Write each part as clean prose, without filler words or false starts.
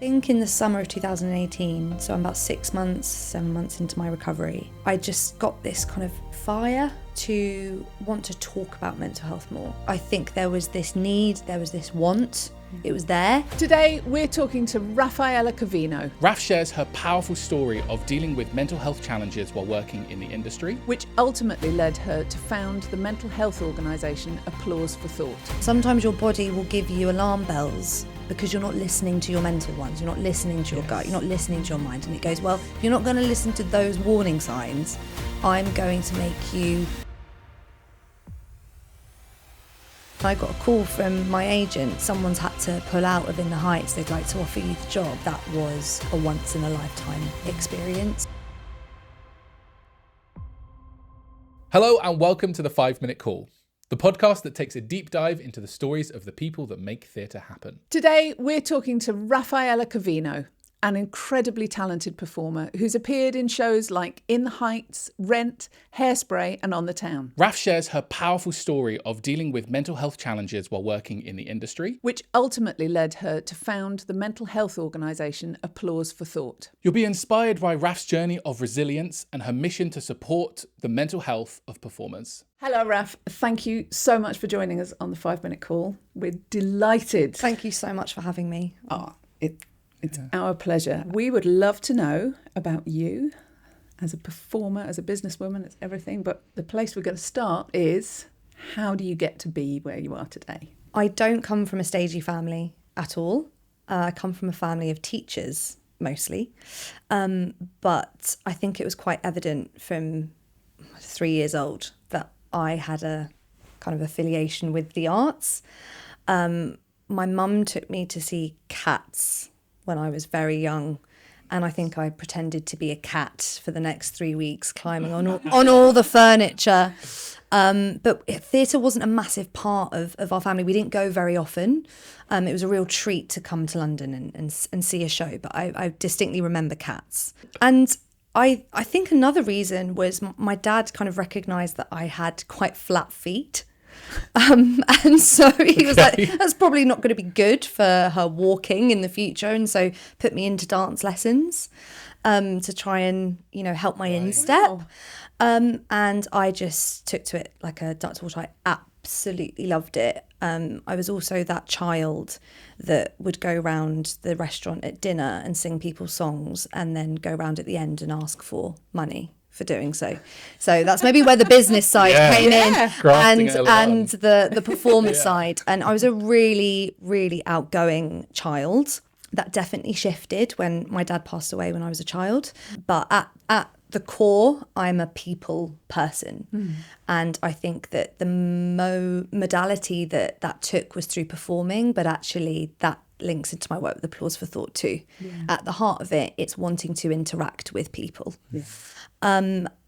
I think in the summer of 2018, so I'm about 7 months into my recovery, I just got this kind of fire to want to talk about mental health more. I think there was this need, there was this want, it was there. Today, we're talking to Raffaella Covino, Raf shares her powerful story of dealing with mental health challenges while working in the industry, which ultimately led her to found the mental health organisation Applause for Thought. Sometimes your body will give you alarm bells because you're not listening to your mental ones, you're not listening to your gut, you're not listening to your mind. And it goes, well, if you're not going to listen to those warning signs, I'm going to make you... I got a call from my agent, someone's had to pull out of In the Heights, they'd like to offer you the job. That was a once in a lifetime experience. Hello and welcome to the 5 Minute Call, the podcast that takes a deep dive into the stories of the people that make theatre happen. Today, we're talking to Raffaella Covino, an incredibly talented performer who's appeared in shows like In the Heights, Rent, Hairspray and On the Town. Raf shares her powerful story of dealing with mental health challenges while working in the industry, which ultimately led her to found the mental health organisation Applause for Thought. You'll be inspired by Raf's journey of resilience and her mission to support the mental health of performers. Hello, Raf. Thank you so much for joining us on the 5 Minute Call. We're delighted. Thank you so much for having me. It's our pleasure. We would love to know about you as a performer, as a businesswoman, it's everything. But the place we're going to start is, how do you get to be where you are today? I don't come from a stagey family at all. I come from a family of teachers, mostly. But I think it was quite evident from 3 years old that I had a kind of affiliation with the arts. My mum took me to see Cats when I was very young, and I think I pretended to be a cat for the next 3 weeks, climbing on all the furniture. But theatre wasn't a massive part of our family. We didn't go very often. It was a real treat to come to London and see a show, but I distinctly remember Cats. And I think another reason was my dad kind of recognised that I had quite flat feet. And so he was like, that's probably not going to be good for her walking in the future, and so put me into dance lessons to try and help my instep. And I just took to it like a duck to water. I absolutely loved it. I was also that child that would go round the restaurant at dinner and sing people's songs and then go round at the end and ask for money for doing so. So that's maybe where the business side came in, and the performer side. And I was a really, really outgoing child. That definitely shifted when my dad passed away when I was a child. But at the core, I'm a people person. And I think that the modality that took was through performing, but actually that links into my work with Applause for Thought too. At the heart of it, it's wanting to interact with people.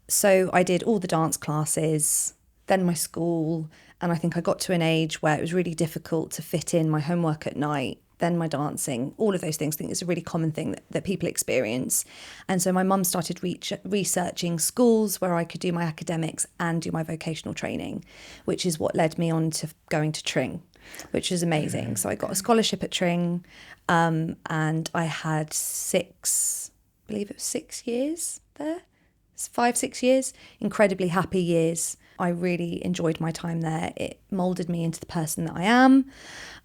So I did all the dance classes, then my school, and I think I got to an age where it was really difficult to fit in my homework at night, then my dancing, all of those things. I think it's a really common thing that people experience. And so my mum started researching schools where I could do my academics and do my vocational training, which is what led me on to going to Tring, which is amazing. So I got a scholarship at Tring, and I had 6 years there. 5-6 years, incredibly happy years. I really enjoyed my time there. It moulded me into the person that I am.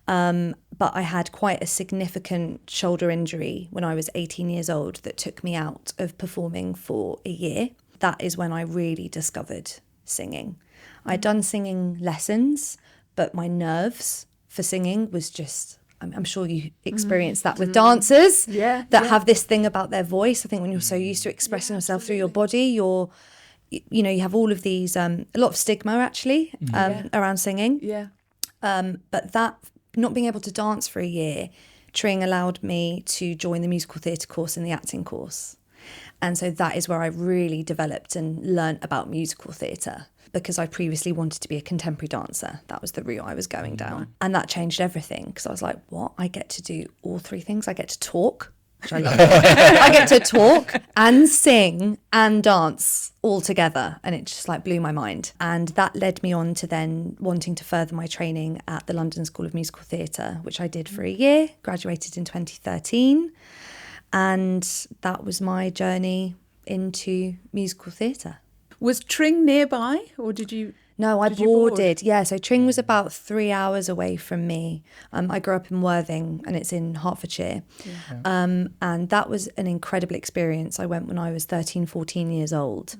But I had quite a significant shoulder injury when I was 18 years old that took me out of performing for a year. That is when I really discovered singing. I'd done singing lessons, but my nerves for singing was just... I'm sure you experience that with dancers that have this thing about their voice. I think when you're so used to expressing yourself through your body, you have all of these, a lot of stigma actually around singing. But that, not being able to dance for a year, Tring allowed me to join the musical theatre course and the acting course. And so that is where I really developed and learnt about musical theatre, because I previously wanted to be a contemporary dancer. That was the route I was going down. And that changed everything, because I was like, what? I get to do all 3 things. I get to talk, which I love. I get to talk and sing and dance all together, and it just like blew my mind. And that led me on to then wanting to further my training at the London School of Musical Theatre, which I did for a year, graduated in 2013. And that was my journey into musical theatre. Was Tring nearby, or did you? No, I Did you board? boarded. Yeah, so Tring was about 3 hours away from me. I grew up in Worthing, and it's in Hertfordshire. And that was an incredible experience. I went when I was 13, 14 years old.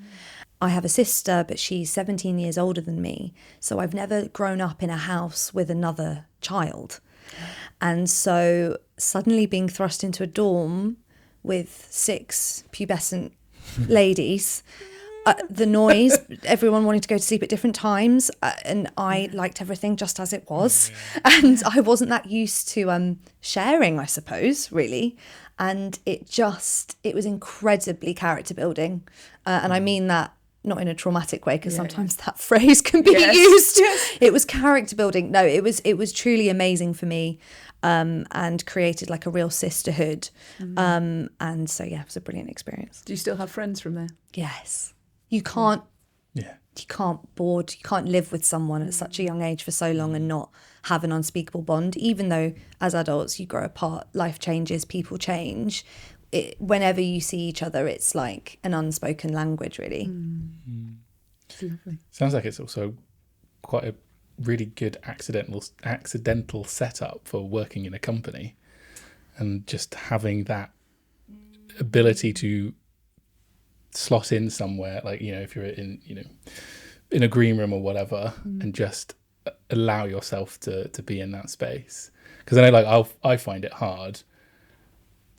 I have a sister, but she's 17 years older than me. So I've never grown up in a house with another child. And so suddenly being thrust into a dorm with 6 pubescent ladies, the noise, everyone wanting to go to sleep at different times, and I liked everything just as it was. And I wasn't that used to sharing, I suppose, really. And it was incredibly character building. And I mean that not in a traumatic way, because sometimes that phrase can be used. It was character building. No, it was truly amazing for me, and created like a real sisterhood. And so, yeah, it was a brilliant experience. Do you still have friends from there? Yes. You can't board, you can't live with someone at such a young age for so long and not have an unspeakable bond, even though as adults you grow apart, life changes, people change. Whenever you see each other, it's like an unspoken language, really. Lovely. Sounds like it's also quite a really good accidental setup for working in a company, and just having that ability to slot in somewhere, like, you know, if you're in a green room or whatever, and just allow yourself to be in that space. Because I know, like, I find it hard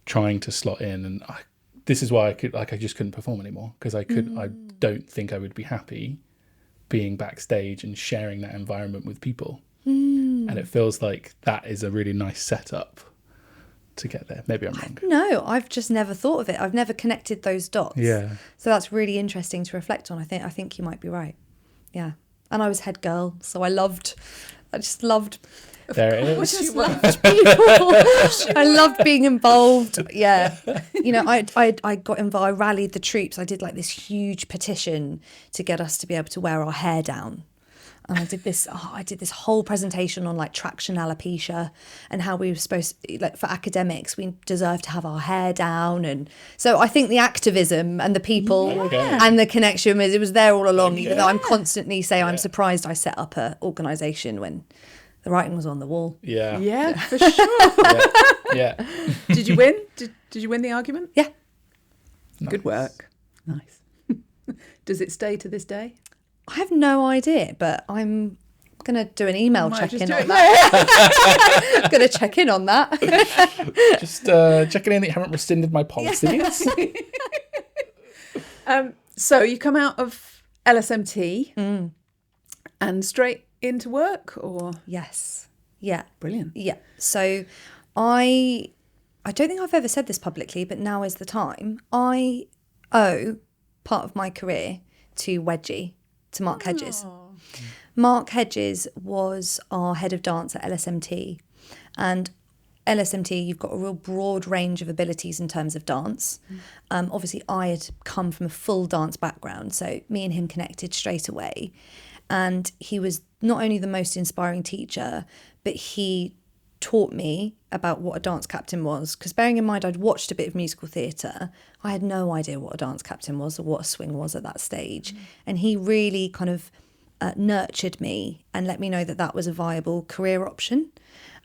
trying to slot in, and this is why I just couldn't perform anymore, because I don't think I would be happy being backstage and sharing that environment with people. And it feels like that is a really nice setup to get there. Maybe I'm wrong. No, I've just never thought of it. I've never connected those dots. Yeah. So that's really interesting to reflect on. I think you might be right. Yeah. And I was head girl, so I just loved There it I is. just loved people. I loved being involved. Yeah. You know, I got involved. I rallied the troops. I did like this huge petition to get us to be able to wear our hair down. And I did this whole presentation on like traction alopecia and how we were supposed to, like, for academics, we deserve to have our hair down. And so I think the activism and the people and the connection, it was there all along, even though I'm constantly saying I'm surprised I set up an organisation when the writing was on the wall. Yeah, for sure. Yeah. Did you win? Did you win the argument? Yeah. Nice. Good work. Nice. Does it stay to this day? I have no idea, but I'm going to do an email check-in on that. I'm going to check in on that. Just checking in that you haven't rescinded my policies. So you come out of LSMT and straight into work, or? Yes. Yeah. Brilliant. Yeah. So I don't think I've ever said this publicly, but now is the time. I owe part of my career to Wedgie, to Mark Hedges. Mark Hedges was our head of dance at LSMT. And LSMT, you've got a real broad range of abilities in terms of dance. Obviously, I had come from a full dance background, so me and him connected straight away. And he was not only the most inspiring teacher, but he taught me about what a dance captain was. Because bearing in mind, I'd watched a bit of musical theatre, I had no idea what a dance captain was or what a swing was at that stage. And he really kind of nurtured me and let me know that that was a viable career option.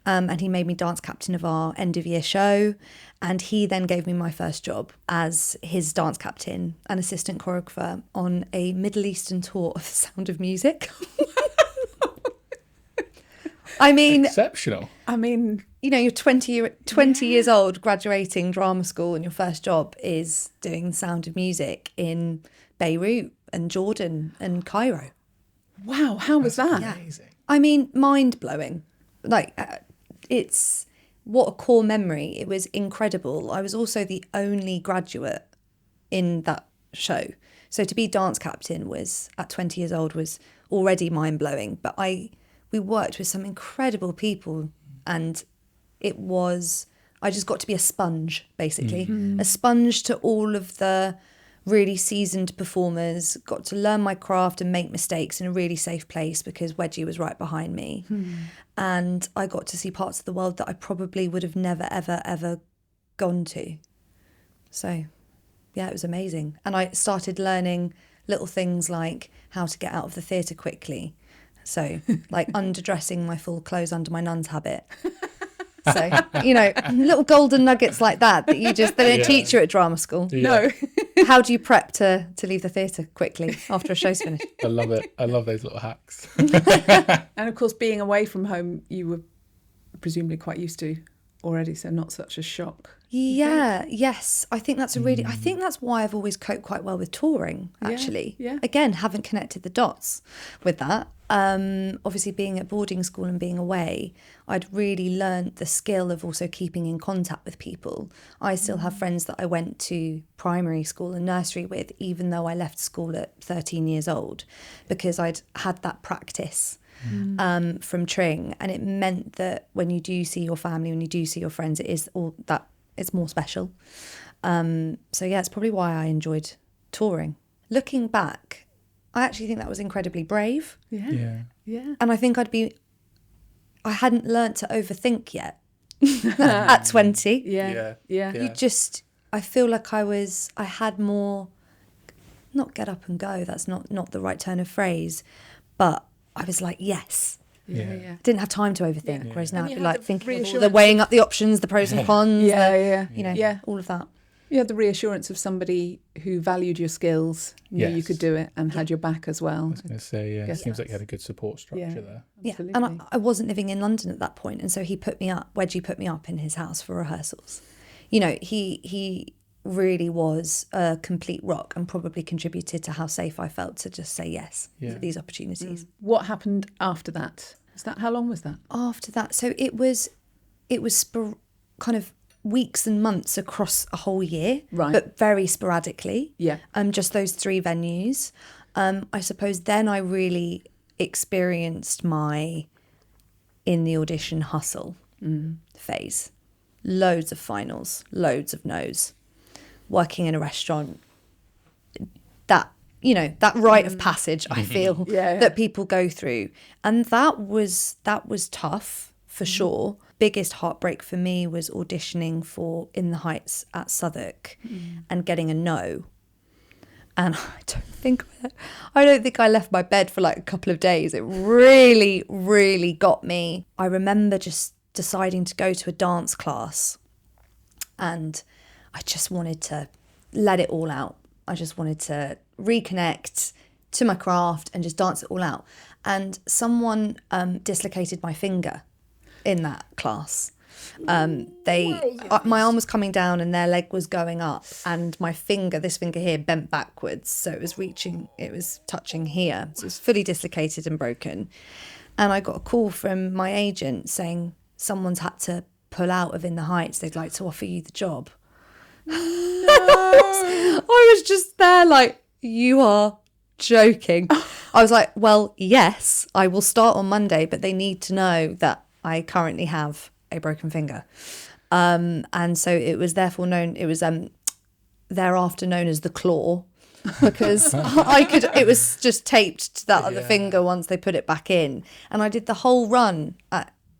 And he made me dance captain of our end of year show. And he then gave me my first job as his dance captain and assistant choreographer on a Middle Eastern tour of The Sound of Music. I mean, Exceptional. I mean, you know, you're 20 years old, graduating drama school, and your first job is doing The Sound of Music in Beirut and Jordan and Cairo. wow, how was that? Amazing. I mean, mind-blowing. Like, it's what a core memory. It was incredible. I was also the only graduate in that show. So to be dance captain was, at 20 years old, was already mind-blowing. But we worked with some incredible people, and it was I just got to be a sponge, basically. A sponge to all of the really seasoned performers, got to learn my craft and make mistakes in a really safe place because Wedgie was right behind me. And I got to see parts of the world that I probably would have never, ever, ever gone to. So, yeah, it was amazing. And I started learning little things like how to get out of the theatre quickly. So, like underdressing my full clothes under my nun's habit. So, you know, little golden nuggets like that they don't teach you at drama school. No. How do you prep to leave the theatre quickly after a show's finished? I love it. I love those little hacks. And of course, being away from home, you were presumably quite used to already, so not such a shock. Yeah, yes. I think that's I think that's why I've always coped quite well with touring, actually. Yeah. Again, haven't connected the dots with that. Obviously being at boarding school and being away, I'd really learned the skill of also keeping in contact with people. I still have friends that I went to primary school and nursery with, even though I left school at 13 years old, because I'd had that practice from Tring, and it meant that when you do see your family, when you do see your friends, it is all that it's more special. So yeah, it's probably why I enjoyed touring. Looking back, I actually think that was incredibly brave. Yeah. And I think I hadn't learnt to overthink yet at 20. Yeah. I feel like I had more, not get up and go, that's not the right turn of phrase, but I was like, yes. Yeah. Didn't have time to overthink, whereas now And I'd you be had like the thinking of all the reassurance weighing up the options, the pros and cons, all of that. You had the reassurance of somebody who valued your skills, knew you Yes. could do it, and had your back as well. I was going to say, it Guess seems like that's- you had a good support structure there. Yeah, Absolutely. and I wasn't living in London at that point, and so Wedgie put me up in his house for rehearsals. You know, he really was a complete rock and probably contributed to how safe I felt to just say yes to these opportunities. What happened after that? How long was that? After that, so it was kind of weeks and months across a whole year, Right. but very sporadically. Yeah. Just those 3 venues. I suppose then I really experienced my in the audition hustle phase. Loads of finals, loads of no's. Working in a restaurant, that rite of passage, I feel, that people go through. And that was tough, for sure. Biggest heartbreak for me was auditioning for In the Heights at Southwark and getting a no. And I don't think I left my bed for like a couple of days. It really, really got me. I remember just deciding to go to a dance class, and I just wanted to let it all out. I just wanted to reconnect to my craft and just dance it all out. And someone dislocated my finger in that class. My arm was coming down and their leg was going up, and my finger, this finger here, bent backwards. So it was touching here. So it was fully dislocated and broken. And I got a call from my agent saying someone's had to pull out of In the Heights. They'd like to offer you the job. I was just there like, you are joking. I was like, well, yes, I will start on Monday, but they need to know that I currently have a broken finger. And so it was thereafter known as the claw, because it was just taped to that other finger once they put it back in. And I did the whole run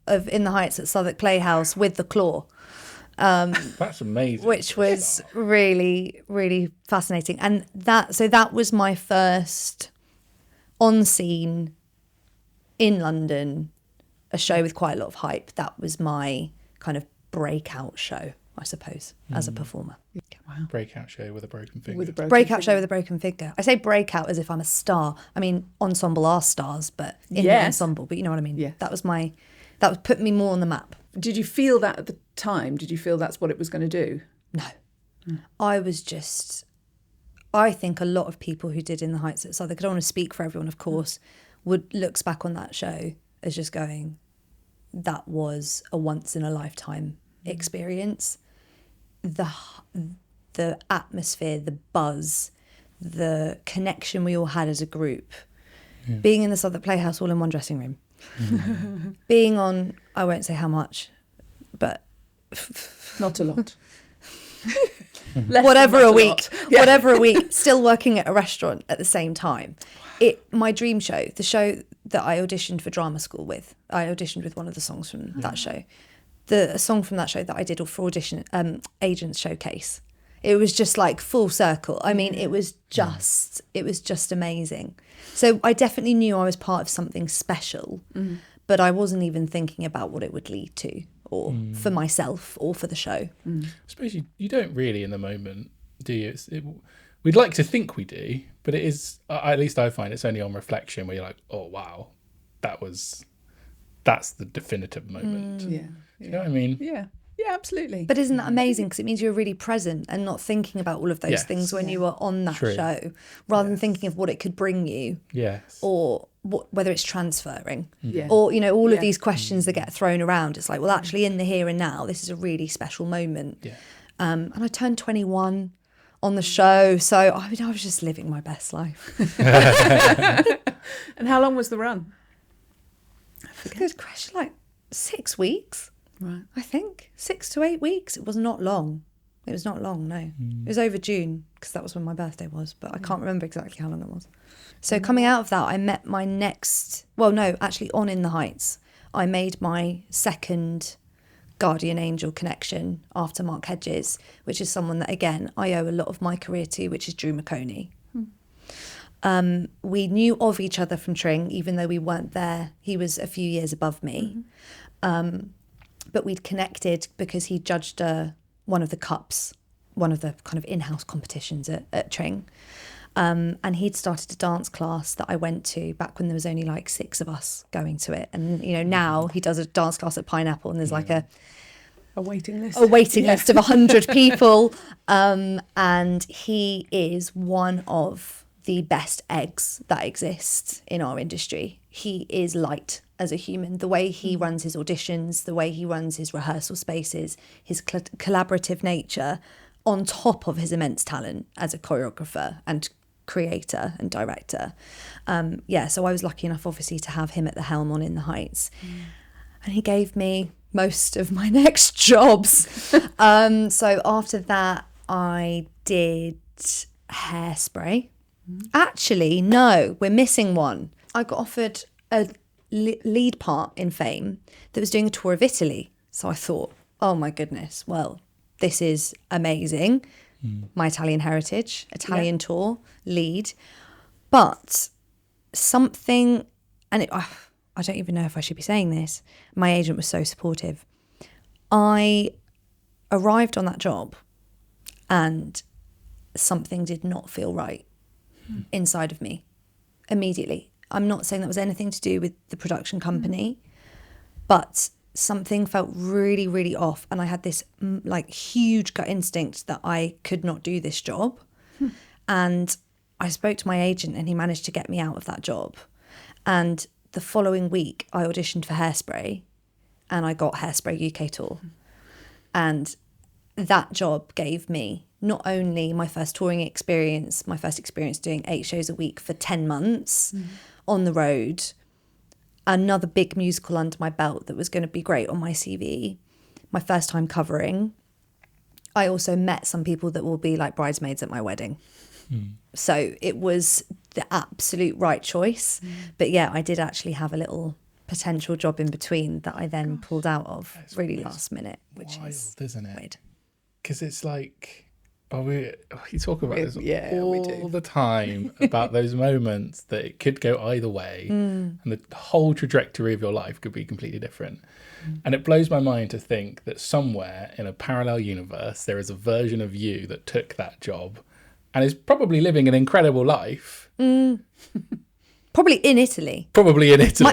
of In the Heights at Southwark Playhouse with the claw. That's amazing. Which was really, really fascinating. And that was my first on scene in London, a show with quite a lot of hype. That was my kind of breakout show, I suppose, as a performer. Wow. Breakout show with a broken finger. Show with a broken finger. I say breakout as if I'm a star. I mean, ensemble are stars, but in the ensemble, but you know what I mean? Yeah. That put me more on the map. Did you feel that at the time? Did you feel that's what it was going to do? No. I think a lot of people who did In the Heights at Southwark, I don't want to speak for everyone, of course, looks back on that show as just going, that was a once in a lifetime experience. The atmosphere, the buzz, the connection we all had as a group, being in the Southwark Playhouse all in one dressing room, being on, I won't say how much, but Not a lot. whatever a week, Yeah. whatever a week, still working at a restaurant at the same time. My dream show, the show that I auditioned for drama school with, I auditioned with one of the songs from that show. A song from that show that I did for audition, Agents Showcase. It was just like full circle. I mean, it was just amazing. So I definitely knew I was part of something special, but I wasn't even thinking about what it would lead to, or for myself, or for the show. I suppose you don't really in the moment, do you? We'd like to think we do, but it is, at least I find it's only on reflection where you're like, oh, wow, that's the definitive moment. Yeah. Do you know what I mean? Yeah. Yeah, absolutely. But isn't that amazing? Because it means you're really present and not thinking about all of those things when you are on that show, rather than thinking of what it could bring you, or whether it's transferring, or all of these questions that get thrown around. It's like, well, actually, in the here and now, this is a really special moment. Yeah. And I turned 21 on the show, so I mean, I was just living my best life. And how long was the run? Good question, like 6 weeks. Right. I think 6 to 8 weeks. It was not long. It was not long, no. It was over June, because that was when my birthday was, but I can't remember exactly how long it was. So coming out of that, I met my on In the Heights, I made my second guardian angel connection after Mark Hedges, which is someone that, again, I owe a lot of my career to, which is Drew McConey. We knew of each other from Tring, even though we weren't there. He was a few years above me. But we'd connected because he judged one of the cups, one of the kind of in-house competitions at Tring. And he'd started a dance class that I went to back when there was only like 6 of us going to it. And, now he does a dance class at Pineapple, and there's like a waiting list. A waiting list of 100 people. And he is one of the best eggs that exist in our industry. He is light as a human. The way he runs his auditions, the way he runs his rehearsal spaces, his collaborative nature, on top of his immense talent as a choreographer and creator and director. So I was lucky enough, obviously, to have him at the helm on In the Heights. And he gave me most of my next jobs. So after that, I did Hairspray. Actually, no, we're missing one. I got offered a lead part in Fame that was doing a tour of Italy. So I thought, oh my goodness, well, this is amazing. My Italian heritage, Italian tour, lead. But something, and I don't even know if I should be saying this, my agent was so supportive. I arrived on that job and something did not feel right inside of me immediately. I'm not saying that was anything to do with the production company, but something felt really, really off. And I had this like huge gut instinct that I could not do this job. And I spoke to my agent and he managed to get me out of that job. And the following week I auditioned for Hairspray and I got Hairspray UK tour. And that job gave me not only my first touring experience, my first experience doing 8 shows a week for 10 months on the road, another big musical under my belt that was going to be great on my CV, my first time covering. I also met some people that will be like bridesmaids at my wedding. So it was the absolute right choice. But yeah, I did actually have a little potential job in between that I then pulled out of really last minute, which wild, is isn't it? weird. Because it's like, you talk about this all the time, about those moments that it could go either way and the whole trajectory of your life could be completely different. And it blows my mind to think that somewhere in a parallel universe there is a version of you that took that job and is probably living an incredible life. Probably in Italy.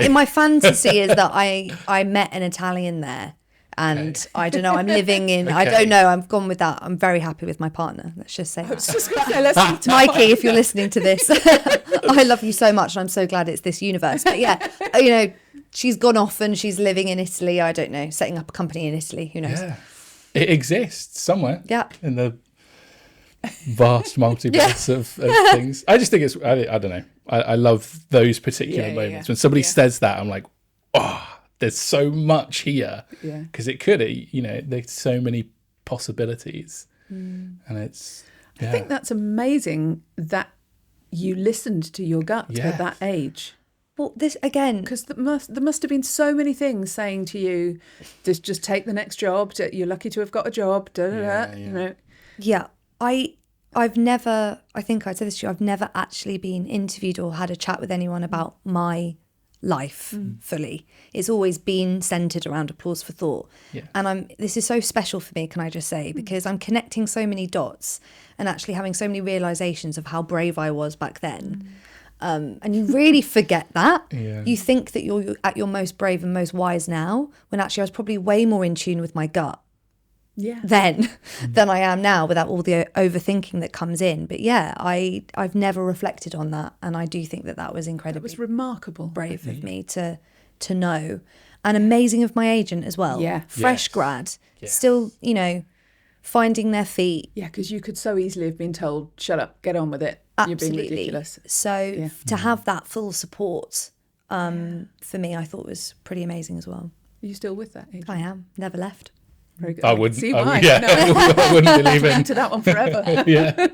My fantasy is that I met an Italian there. And I don't know, I'm living in, I don't know, I've gone with that. I'm very happy with my partner. Let's just say that. I was just going to say, let's Mikey, if you're listening to this, I love you so much and I'm so glad it's this universe. But yeah, she's gone off and she's living in Italy. I don't know, setting up a company in Italy. Who knows? Yeah. It exists somewhere. Yeah. In the vast multiverse of things. I just think I don't know. I love those particular moments. When somebody says that, I'm like, oh, there's so much here. Yeah. Because it could, there's so many possibilities. And it's, I think that's amazing that you listened to your gut at that age. Well, this again, because there must have been so many things saying to you, just take the next job. You're lucky to have got a job. Yeah, I've never. I think I said this to you. I've never actually been interviewed or had a chat with anyone about my life fully. It's always been centered around applause for thought. Yeah. And this is so special for me, can I just say, because I'm connecting so many dots and actually having so many realizations of how brave I was back then. And you really forget that. Yeah. You think that you're at your most brave and most wise now, when actually I was probably way more in tune with my gut then than I am now, without all the overthinking that comes in. But yeah, I've never reflected on that, and I do think that was incredibly It was remarkable, brave of me to know, and amazing of my agent as well. Yeah, fresh grad, still finding their feet. Yeah, because you could so easily have been told, "Shut up, get on with it. Absolutely. You're being ridiculous." So to have that full support, for me, I thought was pretty amazing as well. Are you still with that agent? I am. Never left. Very good. I wouldn't. See why? I wouldn't believe it. To that one forever. Yeah.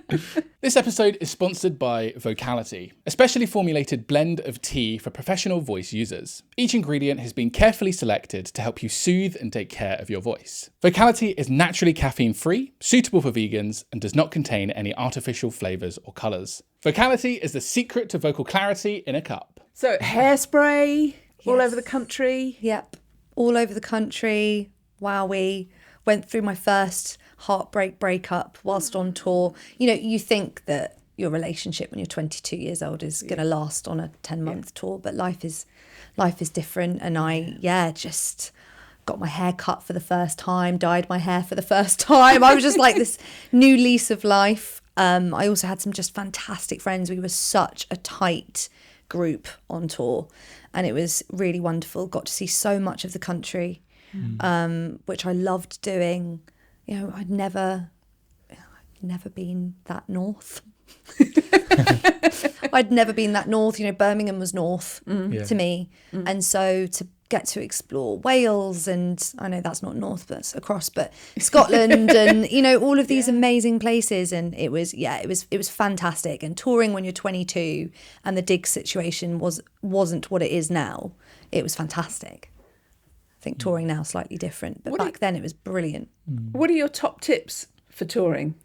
This episode is sponsored by Vocality, a specially formulated blend of tea for professional voice users. Each ingredient has been carefully selected to help you soothe and take care of your voice. Vocality is naturally caffeine-free, suitable for vegans, and does not contain any artificial flavours or colours. Vocality is the secret to vocal clarity in a cup. So Hairspray all over the country. Yep, all over the country. Wowee. Went through my first heartbreak breakup whilst on tour. You think that your relationship when you're 22 years old is going to last on a 10-month tour, but life is different. And I just got my hair cut for the first time, dyed my hair for the first time. I was just like this new lease of life. I also had some just fantastic friends. We were such a tight group on tour, and it was really wonderful. Got to see so much of the country. Which I loved doing. I'd never been that north. I'd never been that north. Birmingham was north to me. And so to get to explore Wales, and I know that's not north, but that's across, but Scotland and, all of these amazing places. And it was fantastic. And touring when you're 22 and the digs situation wasn't what it is now, it was fantastic. I think touring now is slightly different, but back then it was brilliant. What are your top tips for touring?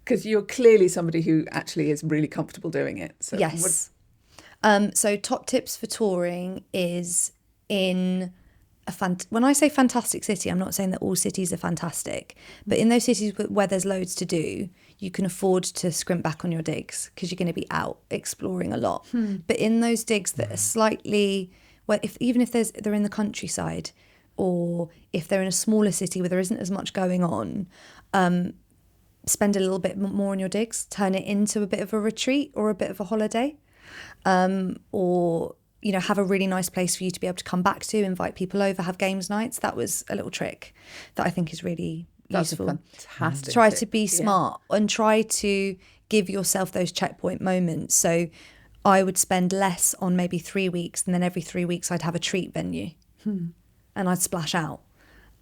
Because you're clearly somebody who actually is really comfortable doing it. So yes. So top tips for touring is in when I say fantastic city, I'm not saying that all cities are fantastic, but in those cities where there's loads to do, you can afford to scrimp back on your digs because you're going to be out exploring a lot. But in those digs that are slightly, even if they're in the countryside, or if they're in a smaller city where there isn't as much going on, spend a little bit more on your digs, turn it into a bit of a retreat or a bit of a holiday, or have a really nice place for you to be able to come back to, invite people over, have games nights. That was a little trick that I think is really useful. That's a fantastic Try tip. to be smart and try to give yourself those checkpoint moments. So I would spend less on maybe 3 weeks, and then every 3 weeks I'd have a treat venue. And I'd splash out.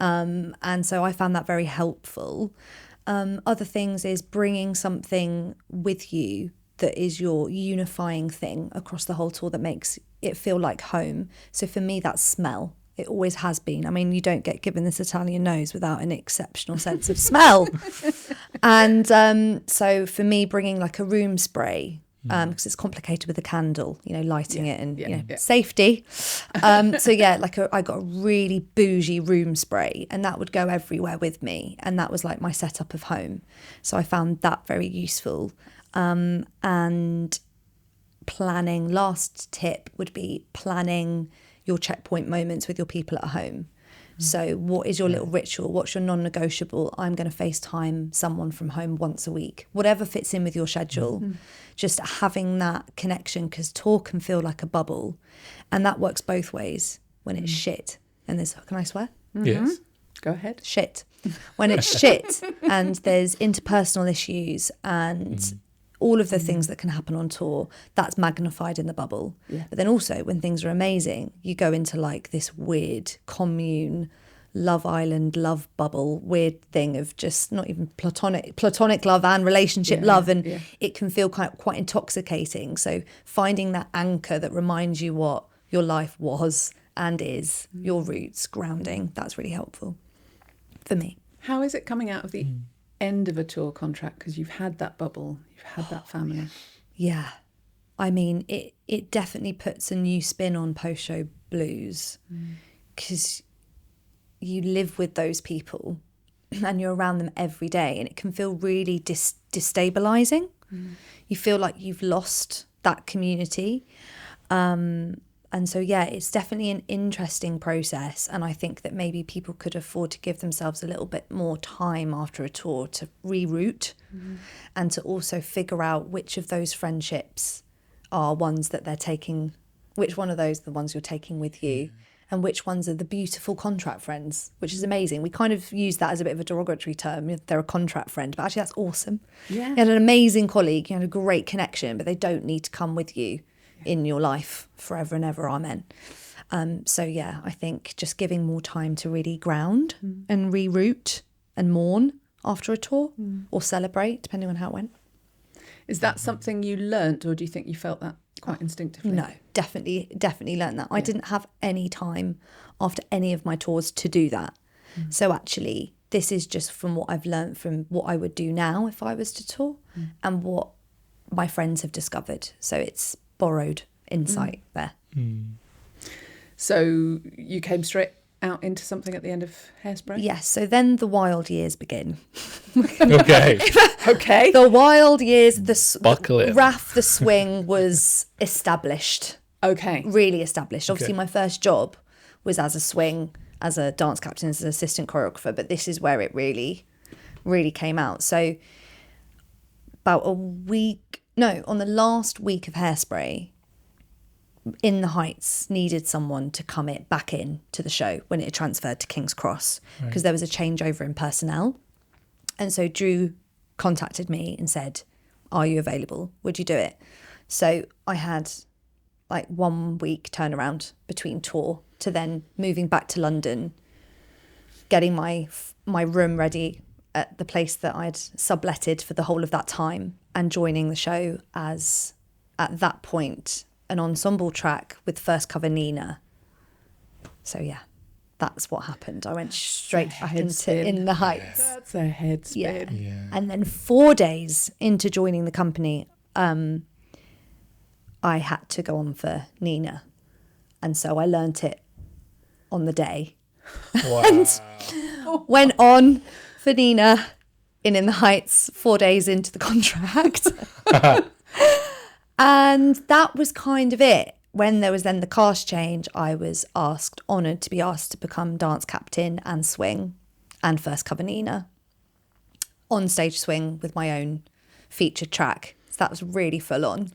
And so I found that very helpful. Other things is bringing something with you that is your unifying thing across the whole tour that makes it feel like home. So for me, that's smell. It always has been. I mean, you don't get given this Italian nose without an exceptional sense of smell. And so for me, bringing like a room spray, because it's complicated with a candle, lighting it and safety. I got a really bougie room spray, and that would go everywhere with me, and that was like my setup of home. So I found that very useful. And planning. Last tip would be planning your checkpoint moments with your people at home. So what is your little ritual? What's your non-negotiable? I'm going to FaceTime someone from home once a week. Whatever fits in with your schedule. Just having that connection, because tour can feel like a bubble. And that works both ways when it's shit. And can I swear? Yes. Go ahead. Shit. When it's shit and there's interpersonal issues and all of the things that can happen on tour, that's magnified in the bubble. Yeah. But then also when things are amazing, you go into like this weird commune, Love Island, love bubble, weird thing of just not even platonic love and relationship love. And it can feel quite intoxicating. So finding that anchor that reminds you what your life was and is, your roots, grounding, that's really helpful for me. How is it coming out of the end of a tour contract? Because you've had that bubble, you've had that family. Yeah. I mean, it definitely puts a new spin on post-show blues because you live with those people and you're around them every day, and it can feel really destabilizing. You feel like you've lost that community. And so, yeah, it's definitely an interesting process. And I think that maybe people could afford to give themselves a little bit more time after a tour to reroute and to also figure out which of those friendships are ones that they're taking, which one of those are the ones you're taking with you, and which ones are the beautiful contract friends, which is amazing. We kind of use that as a bit of a derogatory term. They're a contract friend, but actually that's awesome. Yeah. You had an amazing colleague, you had a great connection, but they don't need to come with you in your life forever and ever, amen. So yeah, I think just giving more time to really ground and reroute and mourn after a tour or celebrate, depending on how it went. Is that something you learnt, or do you think you felt that quite instinctively? No, definitely learned that. I didn't have any time after any of my tours to do that. So actually, this is just from what I've learned from what I would do now if I was to tour and what my friends have discovered. So it's borrowed insight there. So you came straight out into something at the end of Hairspray? Yes, so then the wild years begin. Okay. Okay. The wild years, Buckle in. RAF, the swing was established. Okay. Really established. Obviously, my first job was as a swing, as a dance captain, as an assistant choreographer, but this is where it really, really came out. So about on the last week of Hairspray, In the Heights needed someone to come back in to the show when it had transferred to King's Cross because there was a changeover in personnel. And so Drew contacted me and said, are you available? Would you do it? So I had like 1 week turnaround between tour to then moving back to London, getting my room ready at the place that I'd subletted for the whole of that time, and joining the show as, at that point, an ensemble track with first cover Nina. So yeah, that's what happened. I went straight back into In the Heights. That's a head spin. Yeah. And then 4 days into joining the company, I had to go on for Nina. And so I learnt it on the day. Wow. And went on for Nina in the Heights 4 days into the contract. And that was kind of it. When there was then the cast change, I was honoured to be asked to become dance captain and swing and first cover Nina on stage swing with my own featured track. So that was really full on.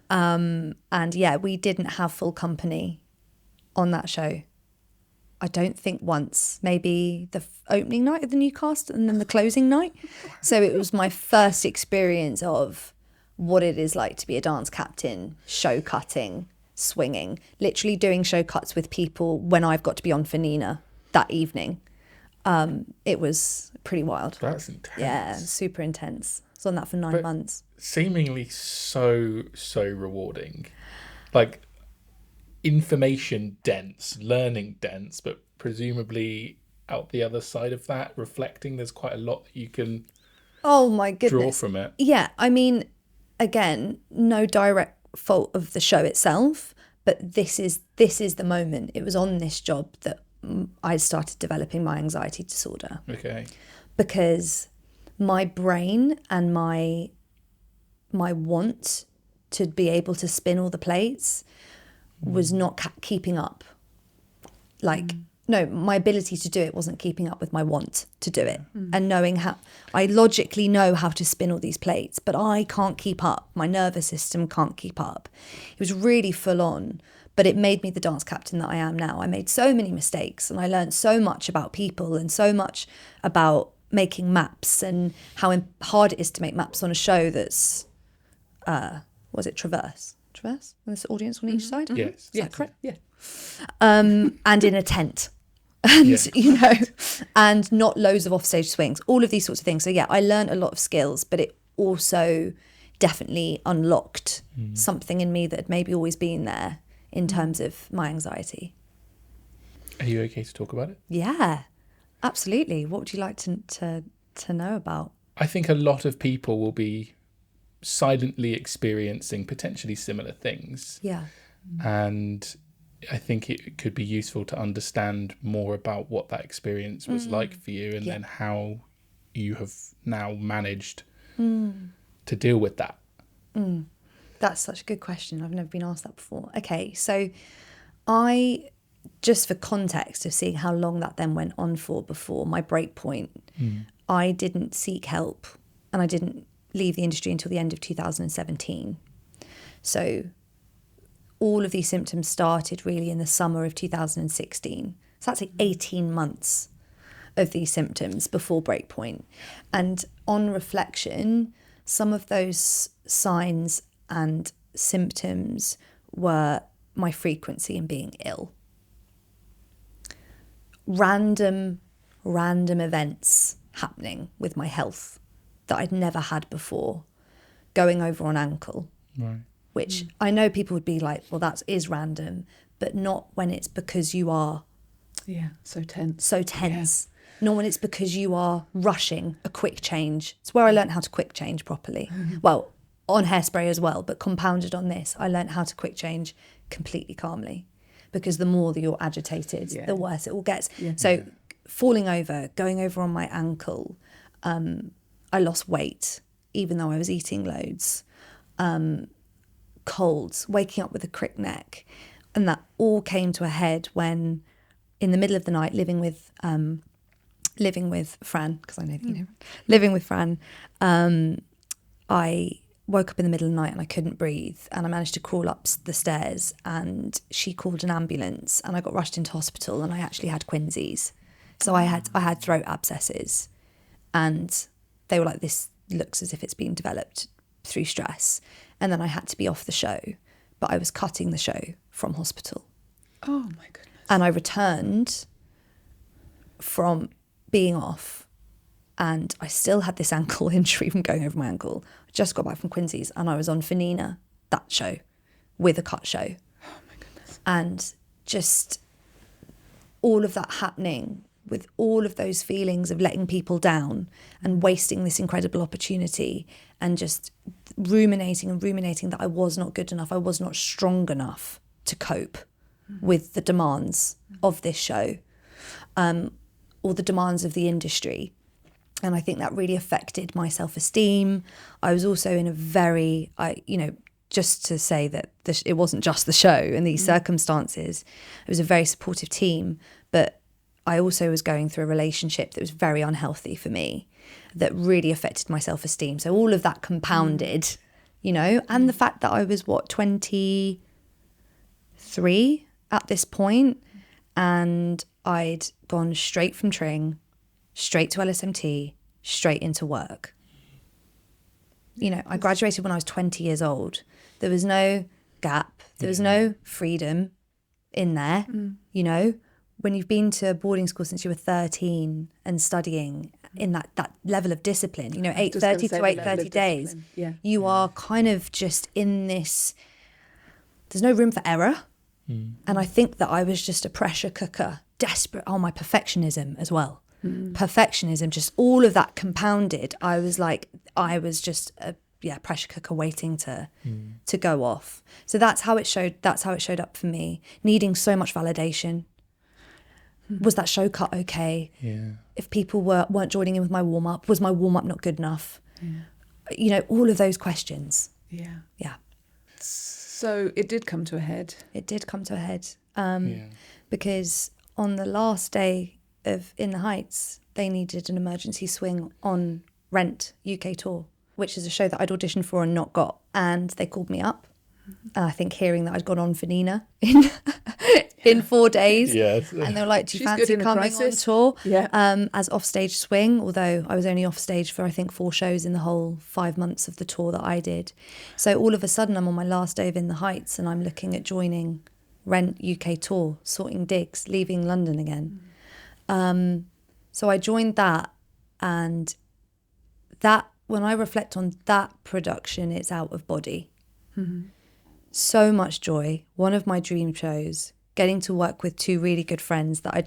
And yeah, we didn't have full company on that show. I don't think once, maybe the opening night of the new cast and then the closing night. So it was my first experience of what it is like to be a dance captain, show cutting, swinging, literally doing show cuts with people when I've got to be on for Nina that evening. It was pretty wild. That's intense. Yeah, super intense. I was on that for 9 months. Seemingly so rewarding. Like information dense, learning dense, but presumably out the other side of that, reflecting, there's quite a lot that you can Oh my goodness. draw from it. Yeah, I mean, again, no direct fault of the show itself, but this is the moment. It was on this job that I started developing my anxiety disorder. Okay. Because my brain and my want to be able to spin all the plates was not keeping up. Like, no, my ability to do it wasn't keeping up with my want to do it. And knowing how, I logically know how to spin all these plates, but I can't keep up. My nervous system can't keep up. It was really full on, but it made me the dance captain that I am now. I made so many mistakes and I learned so much about people and so much about making maps and how hard it is to make maps on a show that's was it Traverse and this audience on each side? Yes. Is that correct? Yeah. And in a tent. And, Yeah. you know, and not loads of offstage swings, all of these sorts of things. So, yeah, I learned a lot of skills, but it also definitely unlocked something in me that had maybe always been there in terms of my anxiety. Are you okay to talk about it? Yeah, absolutely. What would you like to know about? I think a lot of people will be silently experiencing potentially similar things. Yeah. And I think it could be useful to understand more about what that experience was like for you, and then how you have now managed to deal with that. That's such a good question. I've never been asked that before. Okay, so I, just for context of seeing how long that then went on for before my break point, I didn't seek help and I didn't leave the industry until the end of 2017. So all of these symptoms started really in the summer of 2016. So that's like 18 months of these symptoms before breakpoint. And on reflection, some of those signs and symptoms were my frequency in being ill. Random events happening with my health that I'd never had before, going over on ankle. Right. Which I know people would be like, well, that is random, but not when it's because you are so tense. Not when it's because you are rushing a quick change. It's where I learned how to quick change properly. Well, on Hairspray as well, but compounded on this, I learned how to quick change completely calmly, because the more that you're agitated, the worse it all gets. So falling over, going over on my ankle, I lost weight, even though I was eating loads. Colds, waking up with a crick neck, and that all came to a head when, in the middle of the night, living with Fran, because I know that you know, living with Fran, I woke up in the middle of the night and I couldn't breathe, and I managed to crawl up the stairs, and she called an ambulance, and I got rushed into hospital, and I actually had quinsies, so I had throat abscesses, and they were like, this looks as if it's been developed through stress. And then I had to be off the show, but I was cutting the show from hospital. Oh my goodness. And I returned from being off, and I still had this ankle injury from going over my ankle. I just got back from Quincy's, and I was on Fanina, that show, with a cut show. Oh my goodness. And just all of that happening, with all of those feelings of letting people down and wasting this incredible opportunity, and just ruminating that I was not good enough, I was not strong enough to cope with the demands of this show, or the demands of the industry. And I think that really affected my self-esteem. I was also in a very, just to say that it wasn't just the show and these circumstances, it was a very supportive team, but I also was going through a relationship that was very unhealthy for me, that really affected my self-esteem. So all of that compounded, and the fact that I was, 23 at this point, and I'd gone straight from Tring, straight to LSMT, straight into work. I graduated when I was 20 years old. There was no gap. There was no freedom in there, When you've been to boarding school since you were 13 and studying in that level of discipline, 8:30 to 8:30 days, you are kind of just in this, there's no room for error. And I think that I was just a pressure cooker, desperate. Oh, my perfectionism as well. Perfectionism, just all of that compounded. I was just a pressure cooker waiting to go off. So that's how it showed up for me, needing so much validation. Was that show cut okay? Yeah. If people weren't joining in with my warm-up, was my warm-up not good enough? Yeah. All of those questions. Yeah. Yeah. So it did come to a head. It did come to a head. Because on the last day of In the Heights, they needed an emergency swing on Rent UK Tour, which is a show that I'd auditioned for and not got. And they called me up. I think hearing that I'd gone on for Nina in 4 days. Yes. And they were like, do you She's good fancy in a coming on crisis. tour Yeah. as offstage swing? Although I was only off stage for, I think, 4 shows in the whole 5 months of the tour that I did. So all of a sudden I'm on my last day of In the Heights and I'm looking at joining Rent UK tour, sorting digs, leaving London again. So I joined that, and that, when I reflect on that production, it's out of body. So much joy. One of my dream shows, getting to work with 2 really good friends that I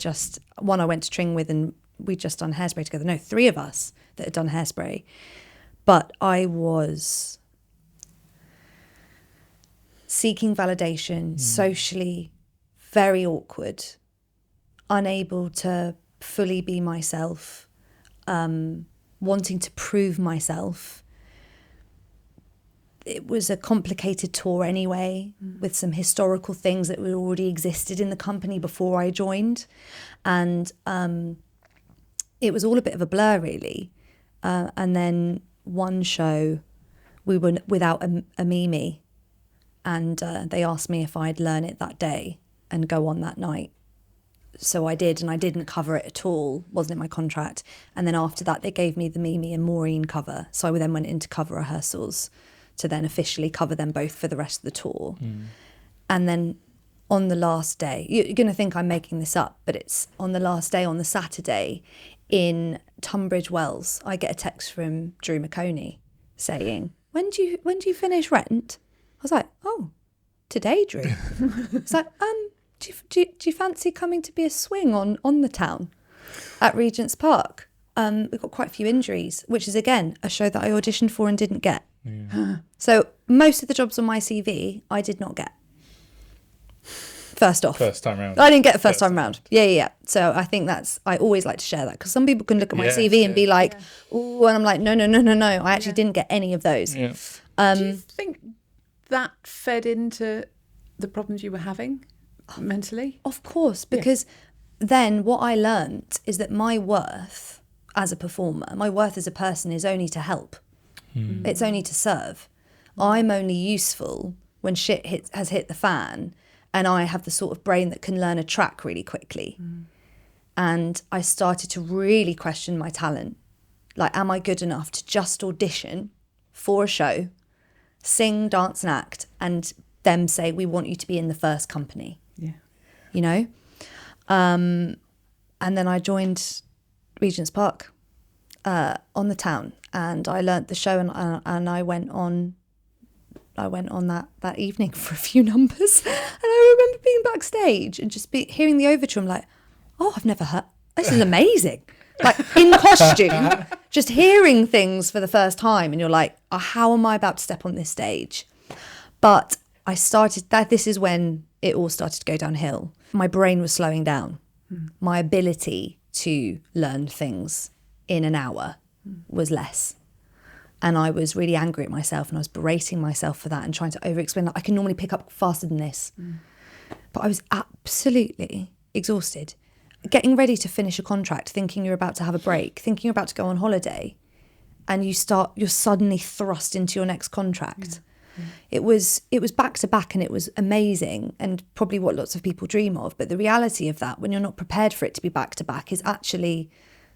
went to Tring with, and we'd just done Hairspray together. No, 3 of us that had done Hairspray. But I was seeking validation, socially very awkward, unable to fully be myself, wanting to prove myself. It was a complicated tour anyway, with some historical things that already existed in the company before I joined. And it was all a bit of a blur, really. And then one show, we were without a Mimi, and they asked me if I'd learn it that day and go on that night. So I did, and I didn't cover it at all, wasn't in my contract. And then after that, they gave me the Mimi and Maureen cover. So I then went into cover rehearsals to then officially cover them both for the rest of the tour. And then on the last day, you're going to think I'm making this up, but it's on the last day, on the Saturday, in Tunbridge Wells, I get a text from Drew McConey saying, when do you finish Rent? I was like, oh, today, Drew. It's like, do you fancy coming to be a swing on the town at Regent's Park? We've got quite a few injuries, which is, again, a show that I auditioned for and didn't get. So most of the jobs on my CV, I did not get. First off. First time round. I didn't get the first time round. Yeah. So I think I always like to share that, because some people can look at my CV and be like, oh, and I'm like, no. I actually didn't get any of those. Yeah. Do you think that fed into the problems you were having mentally? Of course, because then what I learnt is that my worth as a performer, my worth as a person is only to help. It's only to serve. I'm only useful when shit has hit the fan, and I have the sort of brain that can learn a track really quickly. And I started to really question my talent. Like, am I good enough to just audition for a show, sing, dance and act, and them say, we want you to be in the first company? You know? And then I joined Regent's Park on the town, and I learnt the show, and I went on that evening for a few numbers. And I remember being backstage and just hearing the overture. I'm like, oh, I've never heard, this is amazing. Like, in costume, just hearing things for the first time, and you're like, oh, how am I about to step on this stage? But I started, this is when it all started to go downhill. My brain was slowing down. My ability to learn things in an hour was less. And I was really angry at myself, and I was berating myself for that and trying to over-explain that I can normally pick up faster than this. But I was absolutely exhausted. Getting ready to finish a contract, thinking you're about to have a break, thinking you're about to go on holiday, and you're suddenly thrust into your next contract. It was back to back, and it was amazing, and probably what lots of people dream of. But the reality of that, when you're not prepared for it to be back to back, is actually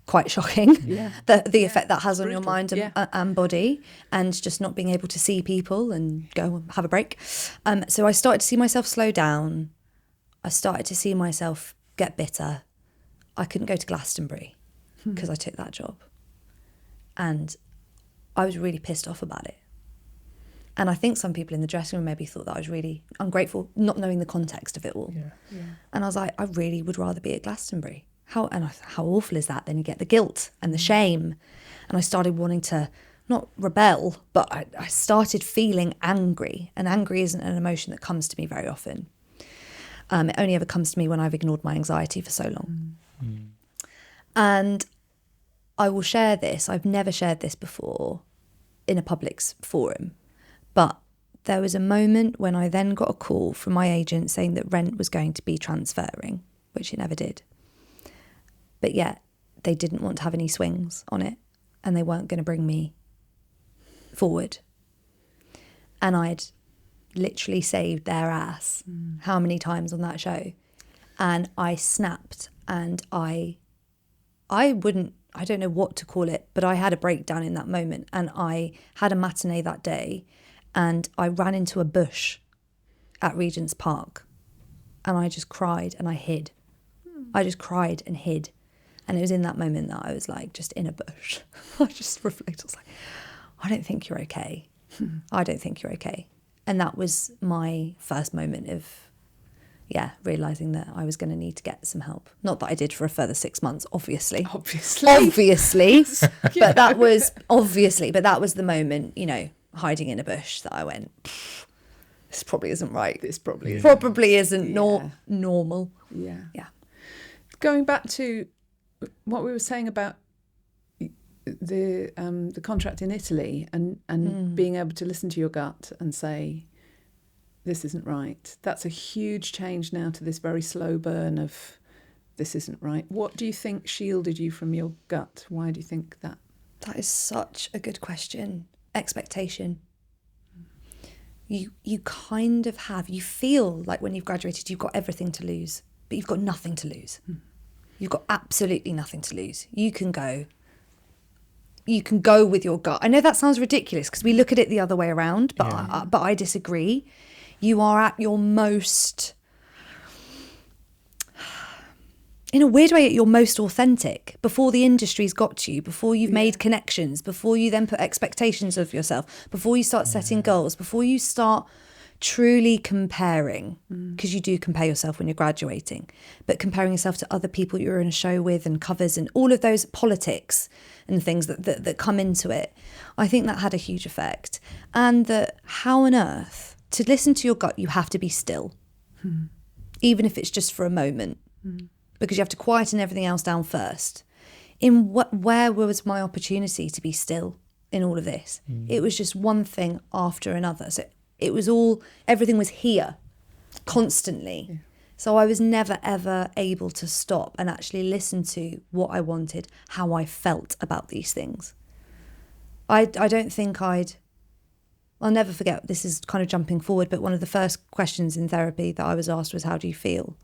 quite shocking. The effect that has on your mind and body, and just not being able to see people and go and have a break. So I started to see myself slow down. I started to see myself get bitter. I couldn't go to Glastonbury because I took that job. And I was really pissed off about it. And I think some people in the dressing room maybe thought that I was really ungrateful, not knowing the context of it all. And I was like, I really would rather be at Glastonbury. How awful is that? Then you get the guilt and the shame. And I started wanting to, not rebel, but I started feeling angry. And angry isn't an emotion that comes to me very often. It only ever comes to me when I've ignored my anxiety for so long. And I will share this. I've never shared this before in a public forum. But there was a moment when I then got a call from my agent saying that Rent was going to be transferring, which it never did. But yet they didn't want to have any swings on it, and they weren't going to bring me forward. And I'd literally saved their ass how many times on that show. and I snapped, and I don't know what to call it, but I had a breakdown in that moment, and I had a matinee that day, and I ran into a bush at Regent's Park, and I just cried and I hid. I just cried and hid. And it was in that moment that I was like, just in a bush. I just reflected, I was like, I don't think you're okay. I don't think you're okay. And that was my first moment of, realising that I was going to need to get some help. Not that I did for a further 6 months, obviously. Obviously. But that was, but that was the moment, hiding in a bush, that I went, this probably isn't right. This probably isn't normal. Yeah. Yeah. Going back to what we were saying about the contract in Italy and being able to listen to your gut and say, this isn't right. That's a huge change now to this very slow burn of this isn't right. What do you think shielded you from your gut? Why do you think that? That is such a good question. Expectation. You kind of have, you feel like when you've graduated, you've got everything to lose, but you've got nothing to lose. You've got absolutely nothing to lose. You can go with your gut. I know that sounds ridiculous because we look at it the other way around, but I disagree. You are at your most, in a weird way, at your most authentic before the industry's got to you, before you've made connections, before you then put expectations of yourself, before you start setting goals, before you start truly comparing, because you do compare yourself when you're graduating, but comparing yourself to other people you're in a show with and covers and all of those politics and things that come into it. I think that had a huge effect. And that how on earth, to listen to your gut, you have to be still, even if it's just for a moment, because you have to quieten everything else down first. Where was my opportunity to be still in all of this? It was just one thing after another. So it was everything was here constantly. Yeah. So I was never, ever able to stop and actually listen to what I wanted, how I felt about these things. I don't think I'll never forget, this is kind of jumping forward, but one of the first questions in therapy that I was asked was, how do you feel?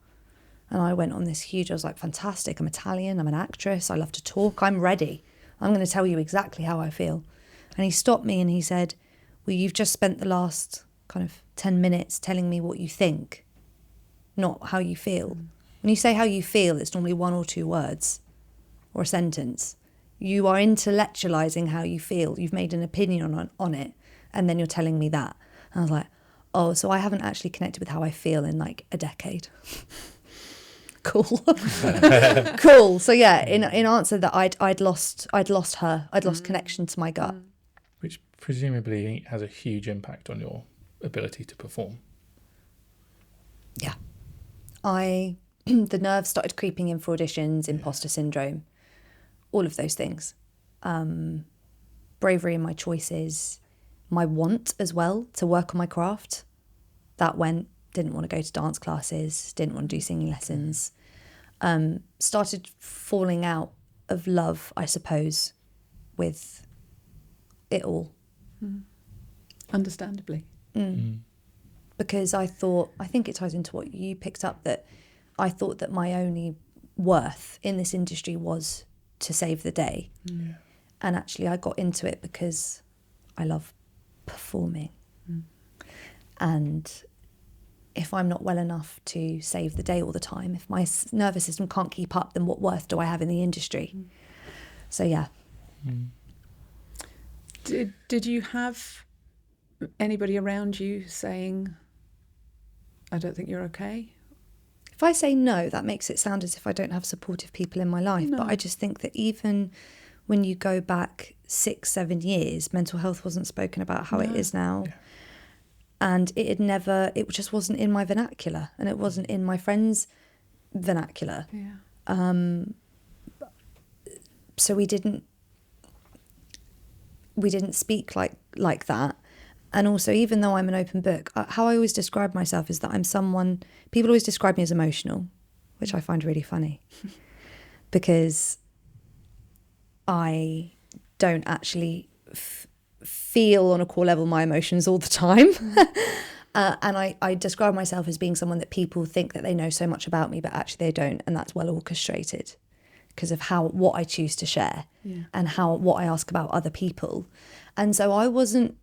And I went on this I was like, fantastic, I'm Italian, I'm an actress, I love to talk, I'm ready. I'm going to tell you exactly how I feel. And he stopped me and he said, well, you've just spent the last kind of 10 minutes telling me what you think, not how you feel. When you say how you feel, it's normally 1 or 2 words or a sentence. You are intellectualizing how you feel. You've made an opinion on it, and then you're telling me that. And I was like, oh, so I haven't actually connected with how I feel in like a decade. Cool. Cool. So yeah, in answer that I'd lost her. I'd lost connection to my gut. Which presumably has a huge impact on your ability to perform. Yeah. The nerves started creeping in for auditions, imposter syndrome, all of those things. Bravery in my choices, my want as well to work on my craft. That didn't want to go to dance classes, didn't want to do singing lessons. Started falling out of love, I suppose, with it all. Understandably. Because I think it ties into what you picked up, that I thought that my only worth in this industry was to save the day. Yeah. And actually I got into it because I love performing. And if I'm not well enough to save the day all the time, if my nervous system can't keep up, then what worth do I have in the industry? So yeah. Did you have anybody around you saying, I don't think you're okay? If I say no, that makes it sound as if I don't have supportive people in my life. No. But I just think that even when you go back 6-7 years, mental health wasn't spoken about how it is now. Yeah. And it just wasn't in my vernacular, and it wasn't in my friends' vernacular. Yeah. So we didn't speak like that. And also, even though I'm an open book, how I always describe myself is that I'm someone, people always describe me as emotional, which I find really funny because I don't actually feel on a core level my emotions all the time. And I describe myself as being someone that people think that they know so much about me, but actually they don't. And that's well orchestrated because of what I choose to share and what I ask about other people. And so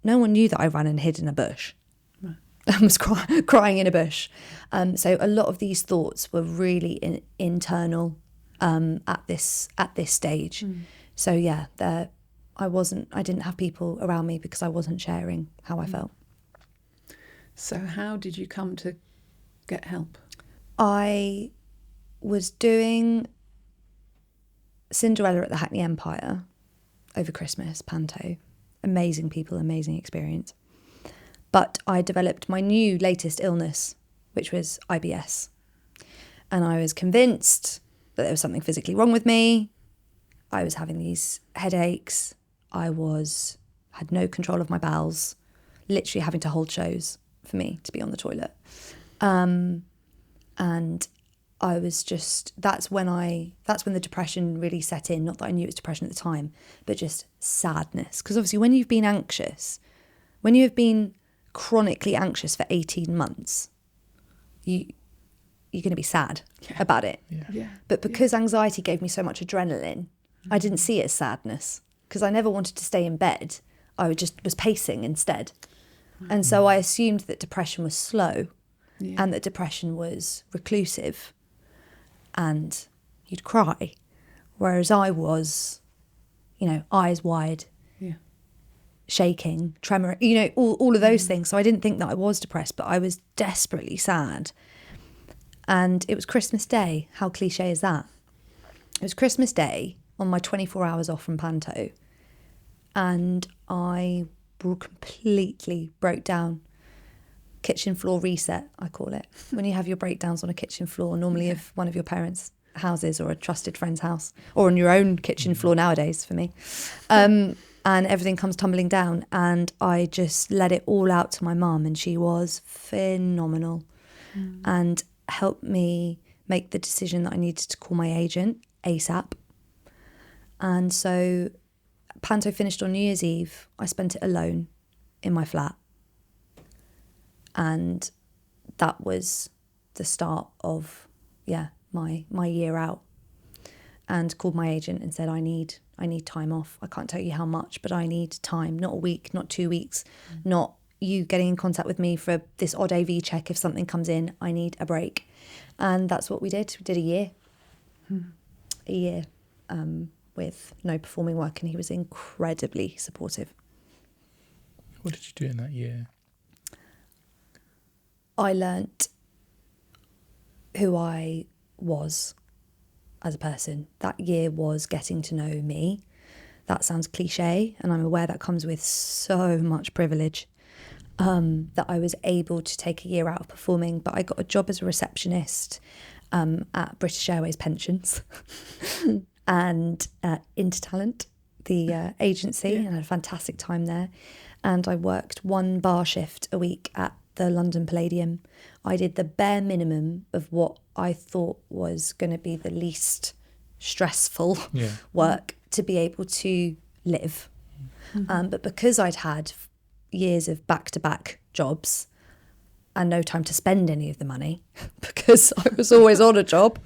no one knew that I ran and hid in a bush. Right. I was crying in a bush. So a lot of these thoughts were really internal at this stage. So yeah, I didn't have people around me because I wasn't sharing how I felt. So how did you come to get help? I was doing Cinderella at the Hackney Empire over Christmas, Panto. Amazing people, amazing experience. But I developed my new latest illness, which was IBS. And I was convinced that there was something physically wrong with me. I was having these headaches. I had no control of my bowels, literally having to hold shows for me to be on the toilet. And I was that's when the depression really set in. Not that I knew it was depression at the time, but just sadness. Because obviously when you've been anxious, when you have been chronically anxious for 18 months, you're going to be sad about it. Yeah. But because anxiety gave me so much adrenaline, I didn't see it as sadness because I never wanted to stay in bed. I was pacing instead. And so I assumed that depression was slow and that depression was reclusive and you'd cry. Whereas I was, eyes wide, shaking, tremor, all of those things. So I didn't think that I was depressed, but I was desperately sad. And it was Christmas Day. How cliche is that? It was Christmas Day on my 24 hours off from Panto. And I completely broke down. Kitchen floor reset, I call it. When you have your breakdowns on a kitchen floor, normally of one of your parents' houses or a trusted friend's house, or on your own kitchen floor nowadays for me. And everything comes tumbling down. And I just let it all out to my mum, and she was phenomenal and helped me make the decision that I needed to call my agent ASAP. And so Panto finished on New Year's Eve. I spent it alone in my flat. And that was the start of, my year out. And called my agent and said, I need time off. I can't tell you how much, but I need time, not a week, not 2 weeks, not you getting in contact with me for this odd AV check if something comes in. I need a break. And that's what we did. We did a year. A year with no performing work, and he was incredibly supportive. What did you do in that year? I learnt who I was as a person. That year was getting to know me. That sounds cliche, and I'm aware that comes with so much privilege, that I was able to take a year out of performing, but I got a job as a receptionist at British Airways Pensions and Intertalent, the agency, and I had a fantastic time there. And I worked 1 bar shift a week at the London Palladium. I did the bare minimum of what I thought was going to be the least stressful work to be able to live. But because I'd had years of back-to-back jobs and no time to spend any of the money because I was always on a job,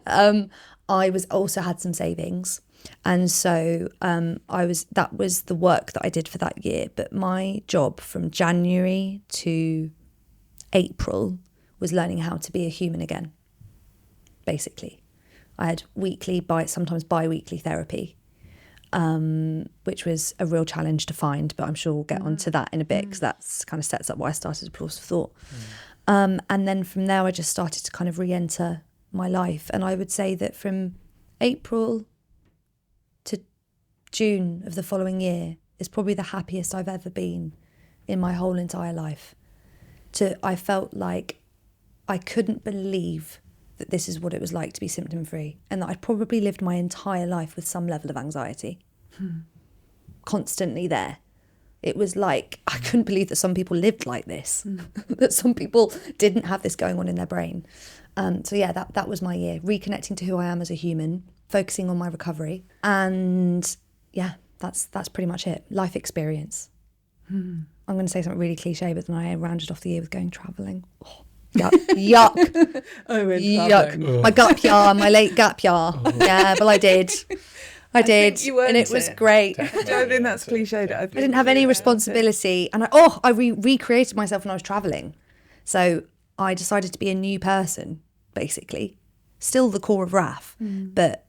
I also had some savings. And so that was the work that I did for that year. But my job from January to April was learning how to be a human again, basically. I had weekly, sometimes bi-weekly therapy, which was a real challenge to find, but I'm sure we'll get onto that in a bit because that's kind of sets up why I started Applause for Thought. And then from there, I just started to kind of re-enter my life. And I would say that from April to June of the following year is probably the happiest I've ever been in my whole entire life. I felt like I couldn't believe that this is what it was like to be symptom-free, and that I'd probably lived my entire life with some level of anxiety, constantly there. It was like, I couldn't believe that some people lived like this, that some people didn't have this going on in their brain. That was my year, reconnecting to who I am as a human, focusing on my recovery. And that's pretty much it. Life experience. I'm going to say something really cliche, but then I rounded off the year with going travelling. Oh, yuck. Oh, in Yuck. My gap year, my late gap year. Yeah, but I did. I did. think you earned and it was it. great. I don't think that's cliched. I didn't have any responsibility. And I recreated myself when I was travelling. So I decided to be a new person, basically. Still the core of RAF, but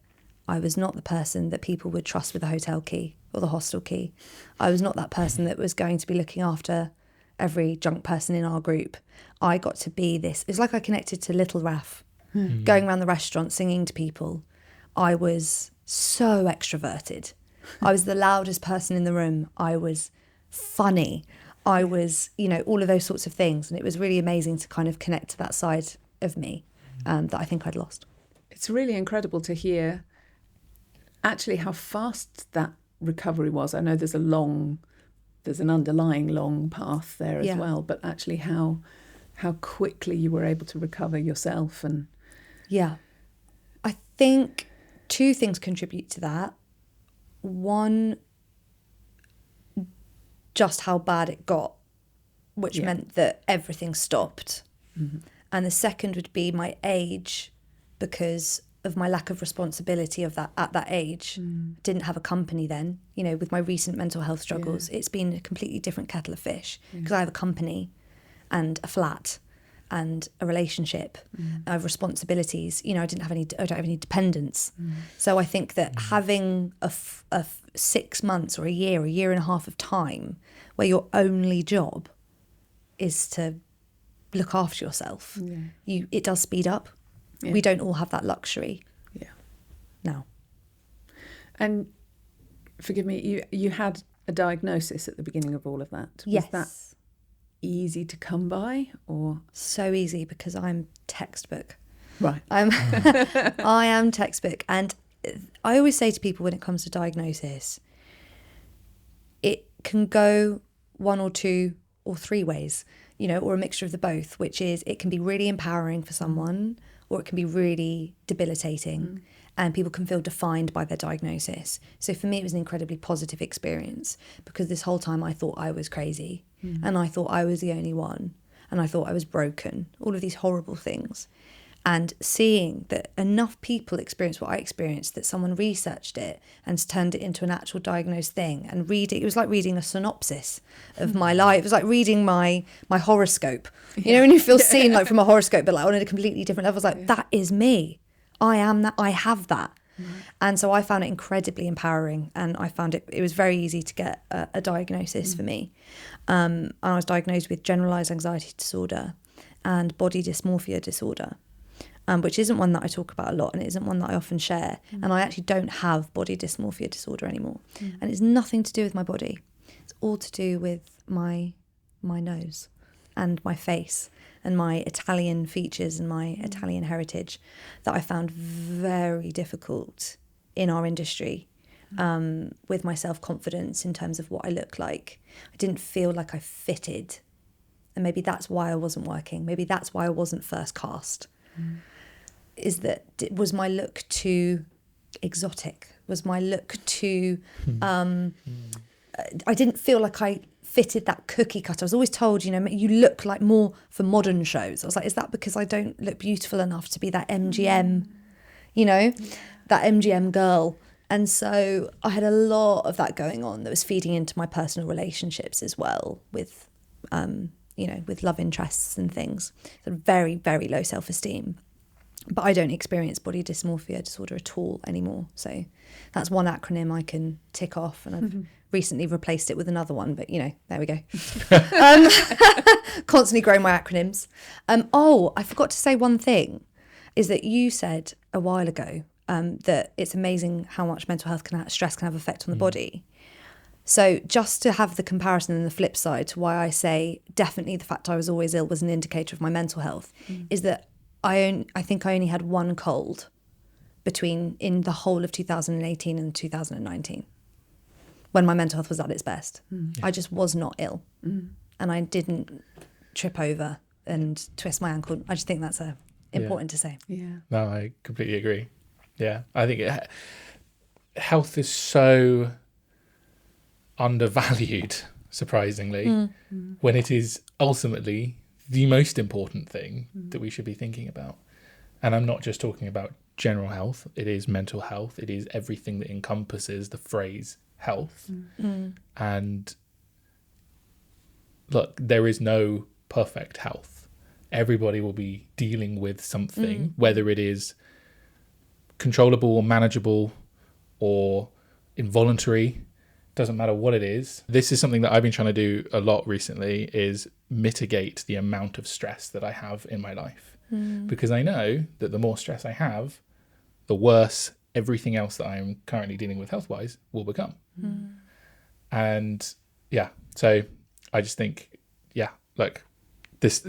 I was not the person that people would trust with the hotel key or the hostel key. I was not that person that was going to be looking after every drunk person in our group. I got to be this. It's like I connected to little Raf, going around the restaurant, singing to people. I was so extroverted. I was the loudest person in the room. I was funny. I was, all of those sorts of things. And it was really amazing to kind of connect to that side of me that I think I'd lost. It's really incredible to hear actually how fast that recovery was. I know there's an underlying long path there as well, but actually how quickly you were able to recover yourself. And yeah, I think two things contribute to that. One, just how bad it got, which meant that everything stopped. And the second would be my age, because of my lack of responsibility of that at that age. Didn't have a company then. With my recent mental health struggles, it's been a completely different kettle of fish, because I have a company and a flat and a relationship. I have responsibilities. I don't have any dependents. So I think that having a 6 months or a year and a half of time where your only job is to look after yourself, it does speed up. We don't all have that luxury. No. And forgive me, you had a diagnosis at the beginning of all of that. Yes. Was that easy to come by, or? So easy, because I'm textbook. Right. I am textbook. And I always say to people when it comes to diagnosis, it can go one or two or three ways, or a mixture of the both, which is it can be really empowering for someone, or it can be really debilitating, and people can feel defined by their diagnosis. So for me, it was an incredibly positive experience, because this whole time I thought I was crazy, and I thought I was the only one, and I thought I was broken, all of these horrible things. And seeing that enough people experience what I experienced, that someone researched it and turned it into an actual diagnosed thing, and it was like reading a synopsis of my life. It was like reading my horoscope. When you feel seen like from a horoscope, but like on a completely different level. It's like, that is me. I am that. I have that. And so I found it incredibly empowering, and I found it was very easy to get a diagnosis for me. I was diagnosed with generalised anxiety disorder and body dysmorphia disorder. Which isn't one that I talk about a lot, and it isn't one that I often share. And I actually don't have body dysmorphia disorder anymore. And it's nothing to do with my body. It's all to do with my nose and my face and my Italian features and my Italian heritage that I found very difficult in our industry, with my self-confidence in terms of what I look like. I didn't feel like I fitted. And maybe that's why I wasn't working. Maybe that's why I wasn't first cast. Is that, was my look too exotic? Was my look too I didn't feel like I fitted that cookie cutter. I was always told, you look like more for modern shows. I was like, is that because I don't look beautiful enough to be that MGM, that MGM girl? And so I had a lot of that going on that was feeding into my personal relationships as well, with with love interests and things. So very, very low self-esteem. But I don't experience body dysmorphia disorder at all anymore. So that's one acronym I can tick off, and I've recently replaced it with another one, but there we go. Constantly growing my acronyms. I forgot to say one thing, is that you said a while ago that it's amazing how much mental health stress can have effect on the body. So just to have the comparison and the flip side to why I say definitely the fact I was always ill was an indicator of my mental health, is that I think I only had one cold in the whole of 2018 and 2019, when my mental health was at its best. I just was not ill, and I didn't trip over and twist my ankle. I just think that's important to say. Yeah. No, I completely agree. Yeah, I think health is so undervalued surprisingly, when it is ultimately the most important thing that we should be thinking about. And I'm not just talking about general health, it is mental health, it is everything that encompasses the phrase health. And look, there is no perfect health. Everybody will be dealing with something, whether it is controllable or manageable or involuntary, doesn't matter what it is. This is something that I've been trying to do a lot recently, is mitigate the amount of stress that I have in my life. Because I know that the more stress I have, the worse everything else that I'm currently dealing with health-wise will become. And yeah, so I just think, yeah, like this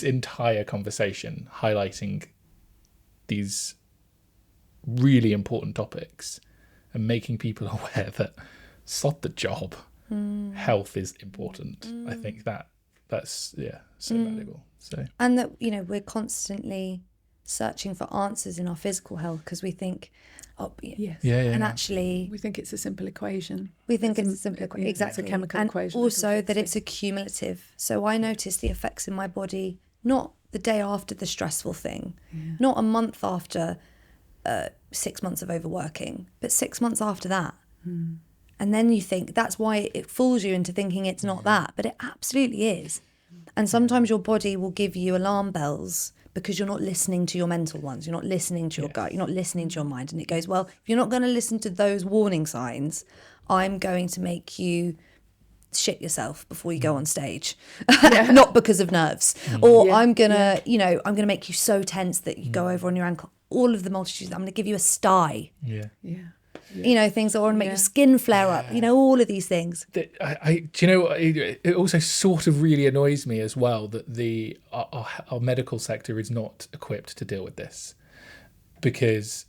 entire conversation highlighting these really important topics and making people aware that sod the job, health is important. I think that's so valuable. So, and that, you know, we're constantly searching for answers in our physical health because we think, and actually we think it's a simple equation. We think it's a simple equation, exactly. It's a chemical and equation. Also that it's accumulative. So I notice the effects in my body, not the day after the stressful thing, not a month after 6 months of overworking, but 6 months after that. And then you think, that's why it fools you into thinking it's not that, but it absolutely is. And sometimes your body will give you alarm bells because you're not listening to your mental ones. You're not listening to your gut. You're not listening to your mind. And it goes, well, if you're not going to listen to those warning signs, I'm going to make you shit yourself before you go on stage, not because of nerves. Or I'm going to, you know, I'm going to make you so tense that you go over on your ankle. All of the multitudes. I'm going to give you a sty. You know, things that want to make your skin flare up, you know, all of these things. Do you know what? It also sort of really annoys me as well that our medical sector is not equipped to deal with this, because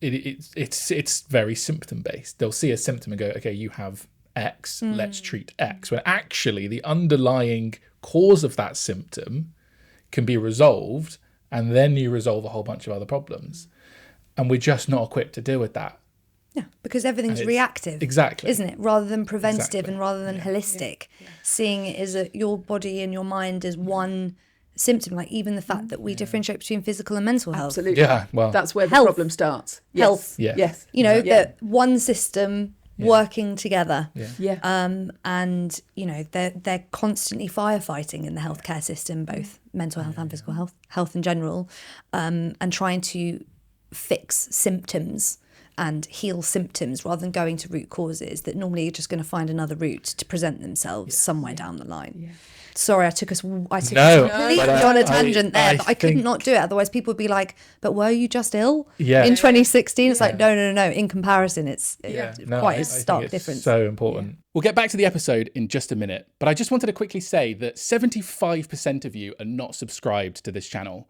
it's very symptom based. They'll see a symptom and go, okay, you have X, let's treat X, when actually the underlying cause of that symptom can be resolved, and then you resolve a whole bunch of other problems. And we're just not equipped to deal with that. Yeah, because everything's reactive. Exactly. Isn't it? Rather than preventative and rather than holistic. Seeing it as your body and your mind as one symptom, like even the fact that we differentiate between physical and mental health. Absolutely. Yeah, well. That's where the problem starts. Health. Yes. You know, that one system working together. And, you know, they're constantly firefighting in the healthcare system, both mental health and physical health in general, and trying to fix symptoms and heal symptoms rather than going to root causes that normally you're just going to find another route to present themselves somewhere down the line. Sorry, I took us completely on a tangent there, but I couldn't not do it. Otherwise people would be like, but were you just ill in 2016? It's like, no. In comparison, it's quite a stark difference. So important. We'll get back to the episode in just a minute, but I just wanted to quickly say that 75% of you are not subscribed to this channel.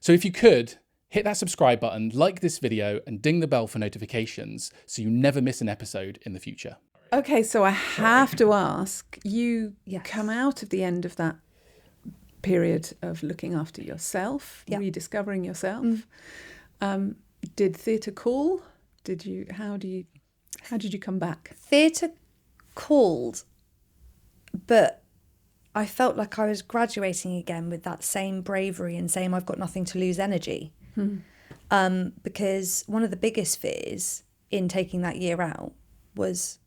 So if you could, hit that subscribe button, like this video, and ding the bell for notifications so you never miss an episode in the future. Okay, so I have to ask, you come out of the end of that period of looking after yourself, rediscovering yourself. Did theatre call? How did you come back? Theatre called, but I felt like I was graduating again with that same bravery and same I've got nothing to lose energy. Because one of the biggest fears in taking that year out was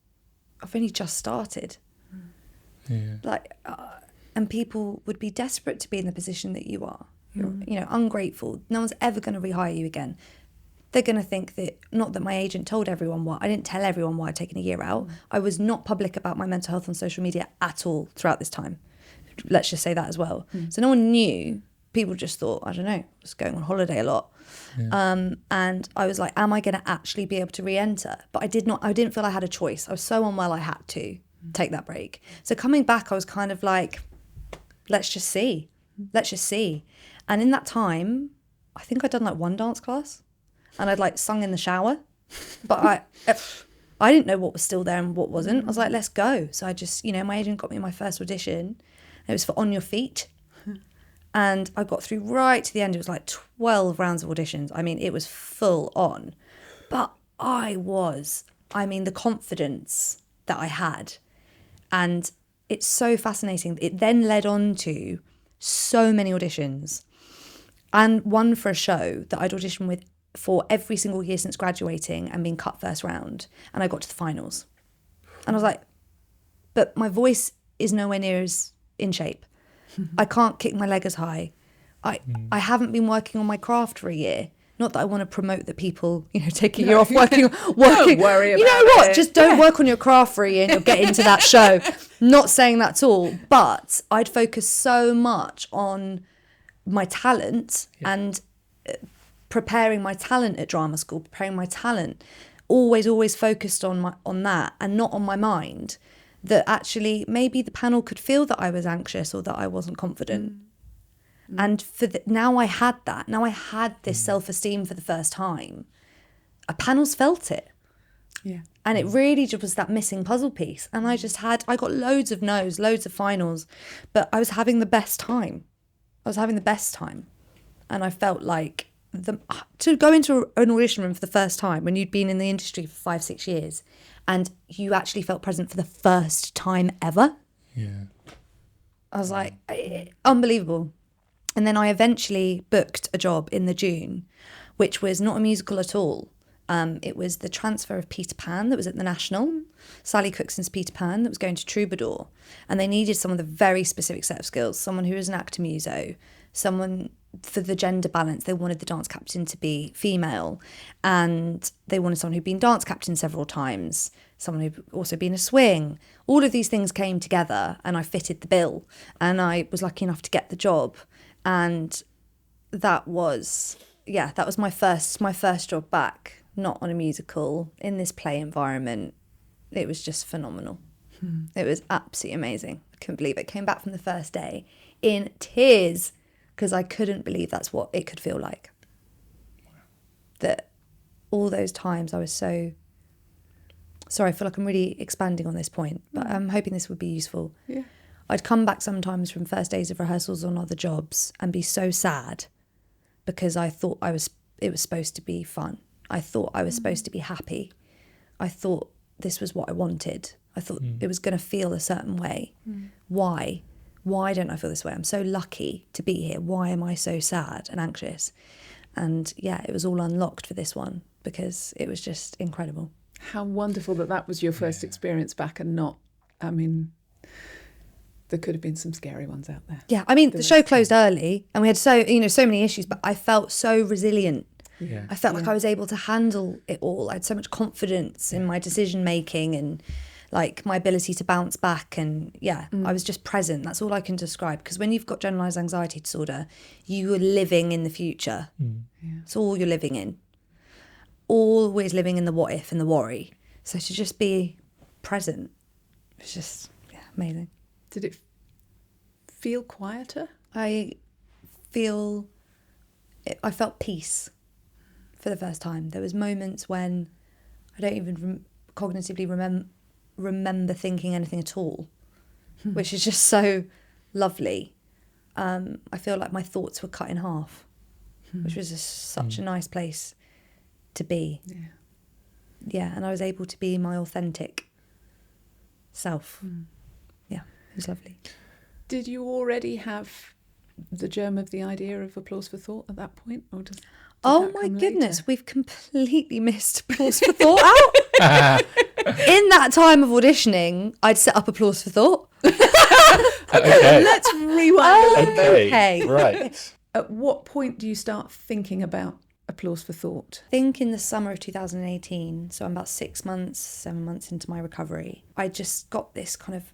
I've only just started. And people would be desperate to be in the position that you are. You're, you know, ungrateful. No one's ever going to rehire you again. They're going to think that, not that my agent told everyone why. I didn't tell everyone why I'd taken a year out. I was not public about my mental health on social media at all throughout this time. Let's just say that as well. So no one knew. People just thought, I don't know, just going on holiday a lot. And I was like, am I going to actually be able to re-enter? But I didn't feel I had a choice. I was so unwell, I had to take that break. So coming back, I was kind of like, let's just see. And in that time, I think I'd done like one dance class and I'd like sung in the shower, but I didn't know what was still there and what wasn't. I was like, let's go. So I just, you know, my agent got me my first audition. It was for On Your Feet. And I got through right to the end. It was like 12 rounds of auditions. I mean, it was full on. But the confidence that I had And it's so fascinating. It then led on to so many auditions, and one for a show that I'd auditioned with for every single year since graduating and being cut first round. And I got to the finals. And I was like, but my voice is nowhere near as in shape. I can't kick my leg as high. I haven't been working on my craft for a year. Not that I want to promote that people, take a year off working. Don't worry about it. You know what? Just don't work on your craft for a year and you'll get into that show. Not saying that at all. But I'd focus so much on my talent and preparing my talent at drama school, preparing my talent, always focused on that and not on my mind, that actually maybe the panel could feel that I was anxious or that I wasn't confident. And now I had that. Now I had this self-esteem for the first time. Panels felt it. Yeah. And it really just was that missing puzzle piece. And I got loads of no's, loads of finals, but I was having the best time. And I felt like to go into an audition room for the first time when you'd been in the industry for 5-6 years and you actually felt present for the first time ever. Yeah. I was like, unbelievable. And then I eventually booked a job in the June, which was not a musical at all. It was the transfer of Peter Pan that was at the National, Sally Cookson's Peter Pan that was going to Troubadour. And they needed someone with a very specific set of skills, someone who was an actor muso, someone for the gender balance. They wanted the dance captain to be female, and they wanted someone who'd been dance captain several times, someone who'd also been a swing. All of these things came together and I fitted the bill, and I was lucky enough to get the job. And that was my first job back, not on a musical, in this play environment. It was just phenomenal. It was absolutely amazing. I couldn't believe it. Came back from the first day in tears because I couldn't believe that's what it could feel like. That all those times I was so... Sorry, I feel like I'm really expanding on this point, but I'm hoping this would be useful. Yeah. I'd come back sometimes from first days of rehearsals on other jobs and be so sad because I thought it was supposed to be fun. I thought I was supposed to be happy. I thought this was what I wanted. I thought it was going to feel a certain way. Why? Why don't I feel this way? I'm so lucky to be here. Why am I so sad and anxious? And yeah, it was all unlocked for this one because it was just incredible. How wonderful that was your first experience back and not, there could have been some scary ones out there. Yeah, the show closed early and we had so many issues, but I felt so resilient. Yeah. I felt like I was able to handle it all. I had so much confidence in my decision making and like my ability to bounce back, and I was just present. That's all I can describe, because when you've got generalised anxiety disorder, you are living in the future. It's all you're living in. Always living in the what if and the worry. So to just be present, it's just amazing. Did it feel quieter? I felt peace for the first time. There was moments when I don't even cognitively remember thinking anything at all, which is just so lovely. I feel like my thoughts were cut in half, which was just such a nice place to be. Yeah, and I was able to be my authentic self. Yeah, it was lovely. Did you already have the germ of the idea of applause for thought at that point, or did oh my goodness, we've completely missed applause for thought out. In that time of auditioning, I'd set up applause for thought. Okay. Let's rewind a little bit. Okay. Right. At what point do you start thinking about applause for thought? I think in the summer of 2018, so I'm about 7 months into my recovery, I just got this kind of,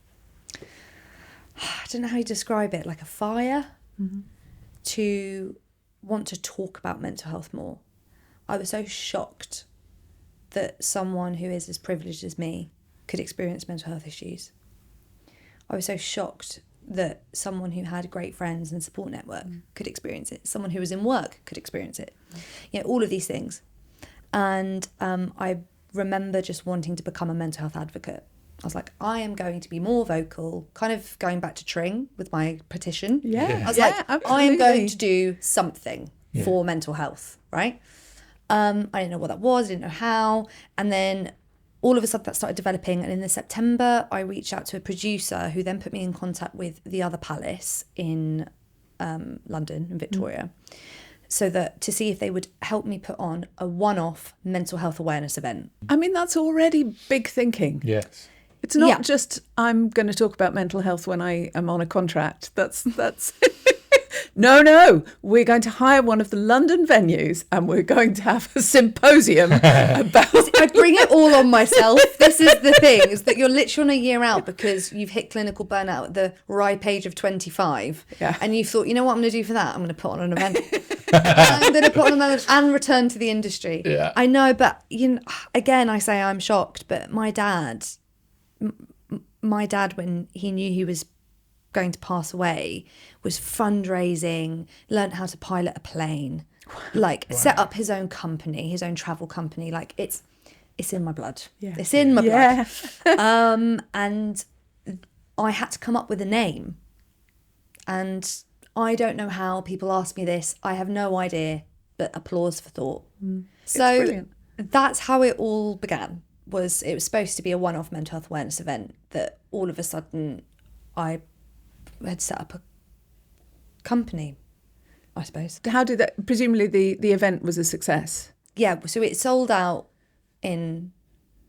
I don't know how you describe it, like a fire to want to talk about mental health more. I was so shocked that someone who is as privileged as me could experience mental health issues. I was so shocked that someone who had great friends and support network could experience it. Someone who was in work could experience it. All of these things. And I remember just wanting to become a mental health advocate. I was like, I am going to be more vocal, kind of going back to Tring with my petition. Yeah. I was like, absolutely. I am going to do something for mental health, right? I didn't know what that was, I didn't know how. And then all of a sudden that started developing, and in the September I reached out to a producer who then put me in contact with the other palace in London, in Victoria, so that to see if they would help me put on a one-off mental health awareness event. I mean, that's already big thinking. Yes. It's not just, I'm going to talk about mental health when I am on a contract. That's No, we're going to hire one of the London venues and we're going to have a symposium about... I bring it all on myself. This is the thing, is that you're literally on a year out because you've hit clinical burnout at the ripe age of 25. Yeah. And you've thought, you know what I'm going to do for that? I'm going to put on an event. I'm going to put on an event and return to the industry. Yeah. I know, but again, I say I'm shocked, but my dad, when he knew he was going to pass away, was fundraising, learned how to pilot a plane, set up his own company, his own travel company. Like it's in my blood. Yeah. It's in my blood. And I had to come up with a name. And I don't know how, people ask me this. I have no idea, but applause for thought. So brilliant. That's how it all began. It was supposed to be a one-off mental health awareness event that all of a sudden I had set up a company, I suppose. How did that... Presumably the event was a success. Yeah, so it sold out in,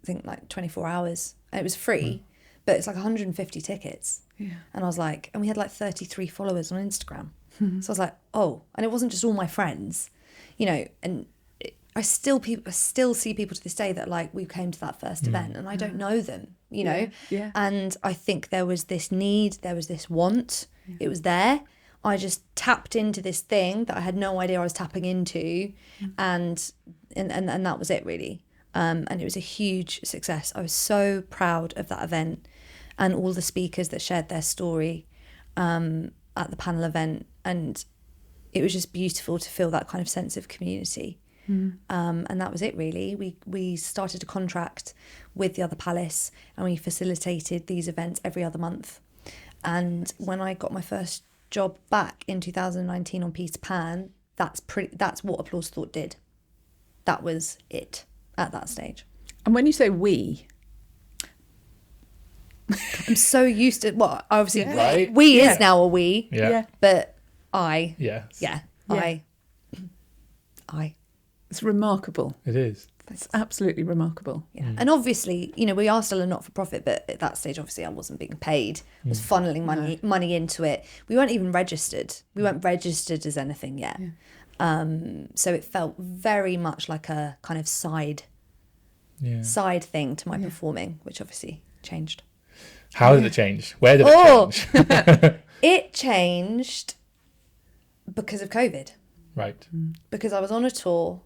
I think, 24 hours. And it was free, but it's 150 tickets. Yeah. And I was like, and we had 33 followers on Instagram. So I was like, oh, and it wasn't just all my friends, and I still see people to this day that we came to that first event and I don't know them, Yeah. And I think there was this need, there was this want, it was there. I just tapped into this thing that I had no idea I was tapping into, and that was it really. And it was a huge success. I was so proud of that event and all the speakers that shared their story at the panel event, and it was just beautiful to feel that kind of sense of community. And that was it really. We started a contract with the other palace and we facilitated these events every other month. And when I got my first job back in 2019 on Peter Pan, that's what Applause Thought did. That was it at that stage. And when you say we... I'm so used to, obviously Right. we is now a we, Yeah. but I, Yes. I. It's remarkable. It is. It's absolutely remarkable. Yeah. And obviously, we are still a not-for-profit, but at that stage, obviously, I wasn't being paid. I was funneling money into it. We weren't even registered. We weren't registered as anything yet. Yeah. So it felt very much like a kind of side thing to my performing, which obviously changed. How did it change? Where did it change? It changed because of COVID. Right. Because I was on a tour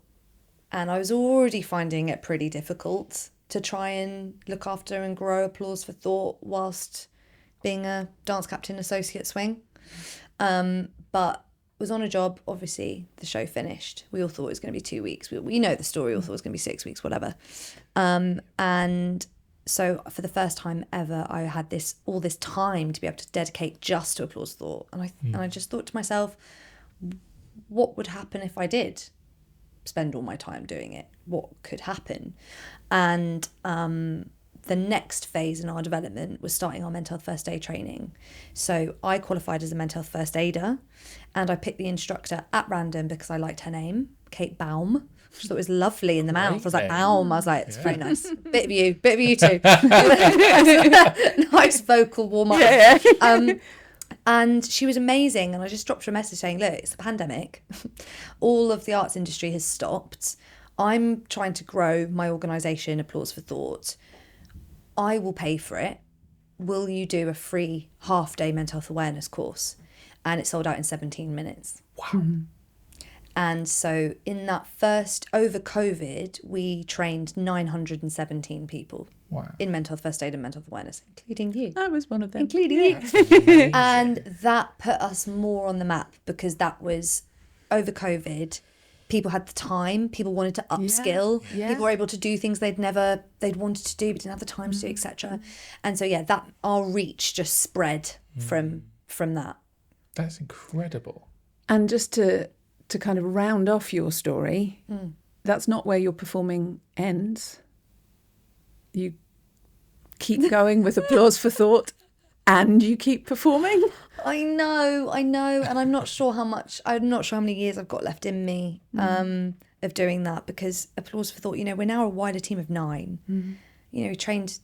and I was already finding it pretty difficult to try and look after and grow Applause for Thought whilst being a dance captain associate swing. But was on a job, obviously the show finished. We all thought it was going to be 2 weeks. We know the story, we all thought it was going to be 6 weeks, whatever. And so for the first time ever, I had all this time to be able to dedicate just to Applause Thought. And I just thought to myself, what would happen if I did spend all my time doing it? What could happen? And the next phase in our development was starting our mental health first aid training. So I qualified as a mental health first aider, and I picked the instructor at random because I liked her name, Kate Baum. I thought it was lovely in the mouth. I was like, Baum. I was like, it's very nice. Bit of you too. Nice vocal warm up. Yeah. And she was amazing. And I just dropped her a message saying, look, it's the pandemic. All of the arts industry has stopped. I'm trying to grow my organisation, Applause for Thought. I will pay for it. Will you do a free half-day mental health awareness course? And it sold out in 17 minutes. Wow. Mm-hmm. And so in that first, over COVID, we trained 917 people. Wow. In mental health first aid and mental health awareness, including you. I was one of them. Including you. And that put us more on the map because that was, over COVID, people had the time, people wanted to upskill, people were able to do things they'd wanted to do but didn't have the time to do, etc. And so that our reach just spread from that. That's incredible. And just to kind of round off your story, that's not where your performing ends. you keep going with Applause for Thought and you keep performing? I know, and I'm not sure how many years I've got left in me of doing that, because Applause for Thought, we're now a wider team of 9. We trained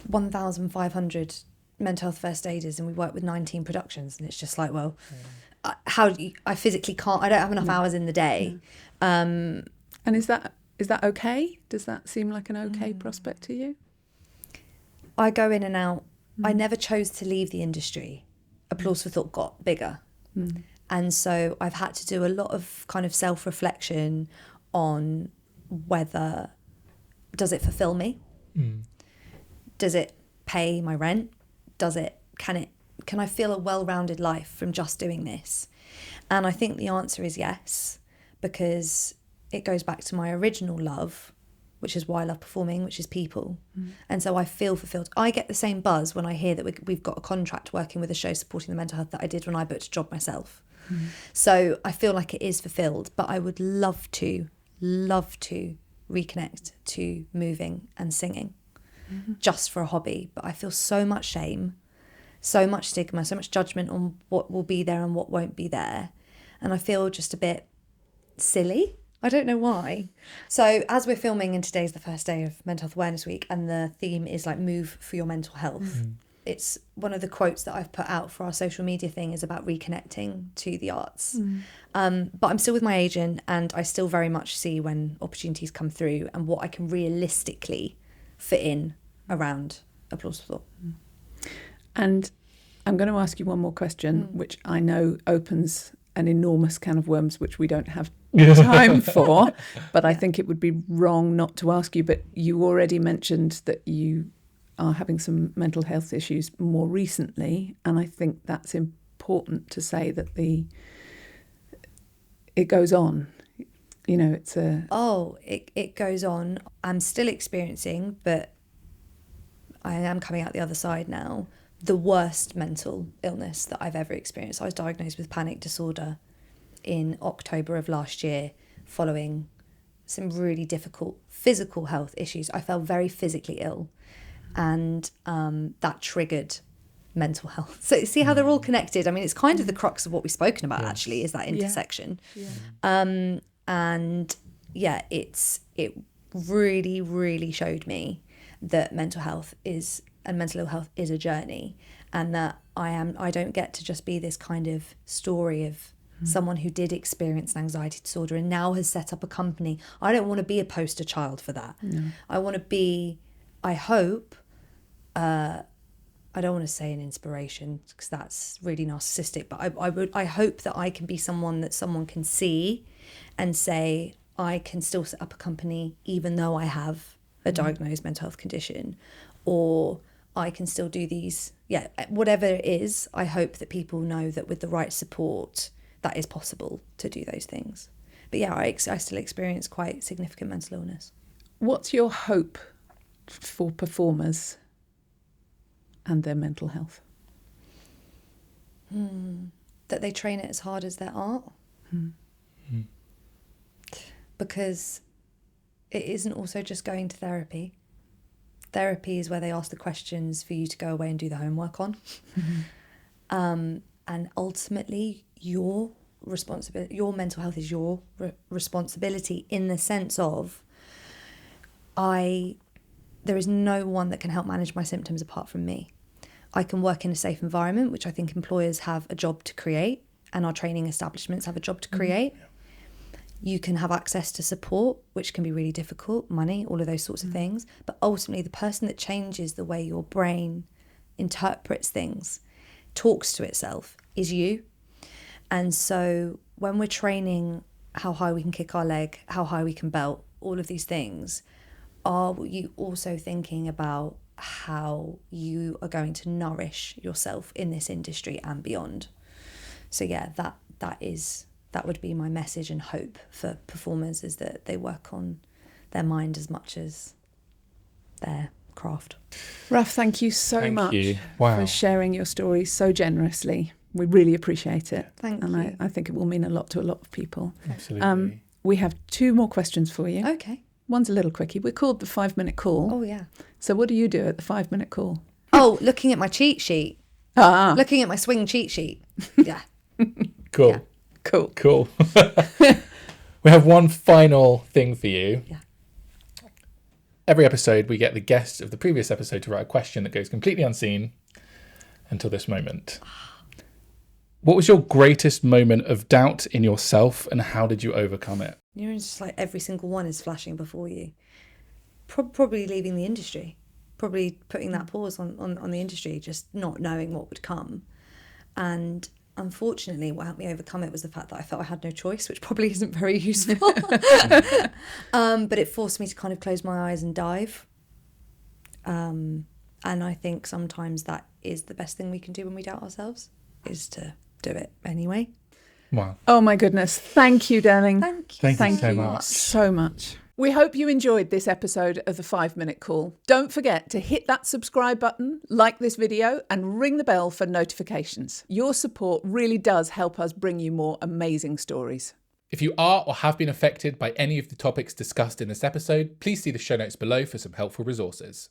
1,500 mental health first aiders, and we work with 19 productions, and it's just like, well, I physically can't, I don't have enough hours in the day. And is that okay? Does that seem like an okay prospect to you? I go in and out. I never chose to leave the industry. Applause for Thought got bigger. And so I've had to do a lot of kind of self-reflection on whether, does it fulfill me? Does it pay my rent? Can I feel a well-rounded life from just doing this? And I think the answer is yes, because it goes back to my original love, which is why I love performing, which is people. And so I feel fulfilled. I get the same buzz when I hear that we've got a contract working with a show supporting the mental health that I did when I booked a job myself. So I feel like it is fulfilled, but I would love to reconnect to moving and singing just for a hobby. But I feel so much shame, so much stigma, so much judgment on what will be there and what won't be there. And I feel just a bit silly. I don't know why. So as we're filming, and today's the first day of Mental Health Awareness Week, and the theme is like move for your mental health. It's one of the quotes that I've put out for our social media thing is about reconnecting to the arts. But I'm still with my agent, and I still very much see when opportunities come through and what I can realistically fit in around Applause for Thought. And I'm going to ask you one more question, which I know opens an enormous can of worms, which we don't have time for, but I think it would be wrong not to ask you. But you already mentioned that you are having some mental health issues more recently, and I think that's important to say that it goes on. It's a... It goes on. I'm still experiencing, but I am coming out the other side now, the worst mental illness that I've ever experienced. I was diagnosed with panic disorder in October of last year following some really difficult physical health issues. I felt very physically ill, and that triggered mental health. So see how they're all connected? I mean, it's kind of the crux of what we've spoken about, actually, is that intersection. And it really, really showed me that mental health and mental ill health is a journey, and that I don't get to just be this kind of story of someone who did experience an anxiety disorder and now has set up a company. I don't want to be a poster child for that. I want to be, I hope, I don't want to say an inspiration because that's really narcissistic, but I hope that I can be someone that someone can see and say, I can still set up a company even though I have a diagnosed mental health condition, or I can still do these, whatever it is. I hope that people know that with the right support, that is possible to do those things. But I still experience quite significant mental illness. What's your hope for performers and their mental health? That they train it as hard as their art. Because it isn't also just going to therapy. Therapy is where they ask the questions for you to go away and do the homework on. And ultimately, your responsibility, your mental health is your responsibility, in the sense of there is no one that can help manage my symptoms apart from me. I can work in a safe environment, which I think employers have a job to create, and our training establishments have a job to create. You can have access to support, which can be really difficult, money, all of those sorts of things. But ultimately, the person that changes the way your brain interprets things, talks to itself, is you. And so when we're training how high we can kick our leg, how high we can belt, all of these things, are you also thinking about how you are going to nourish yourself in this industry and beyond? So that would be my message and hope for performers, is that they work on their mind as much as their craft. Raf, thank you so much for sharing your story so generously. We really appreciate it. Thank you. And I think it will mean a lot to a lot of people. Absolutely. We have 2 more questions for you. Okay. One's a little quickie. We're called the 5-minute call. Oh, yeah. So what do you do at the 5-minute call? Oh, looking at my cheat sheet. Looking at my swing cheat sheet. Yeah. Cool. Yeah. Cool. We have one final thing for you. Yeah. Every episode, we get the guest of the previous episode to write a question that goes completely unseen until this moment. What was your greatest moment of doubt in yourself, and how did you overcome it? You're just like every single one is flashing before you. Probably leaving the industry. Probably putting that pause on the industry, just not knowing what would come. And unfortunately, what helped me overcome it was the fact that I felt I had no choice, which probably isn't very useful. But it forced me to kind of close my eyes and dive. And I think sometimes that is the best thing we can do when we doubt ourselves, is to do it anyway. Wow. Oh my goodness. Thank you, darling. Thank you so much. So much. We hope you enjoyed this episode of the 5-minute call. Don't forget to hit that subscribe button, like this video, and ring the bell for notifications. Your support really does help us bring you more amazing stories. If you are or have been affected by any of the topics discussed in this episode, please see the show notes below for some helpful resources.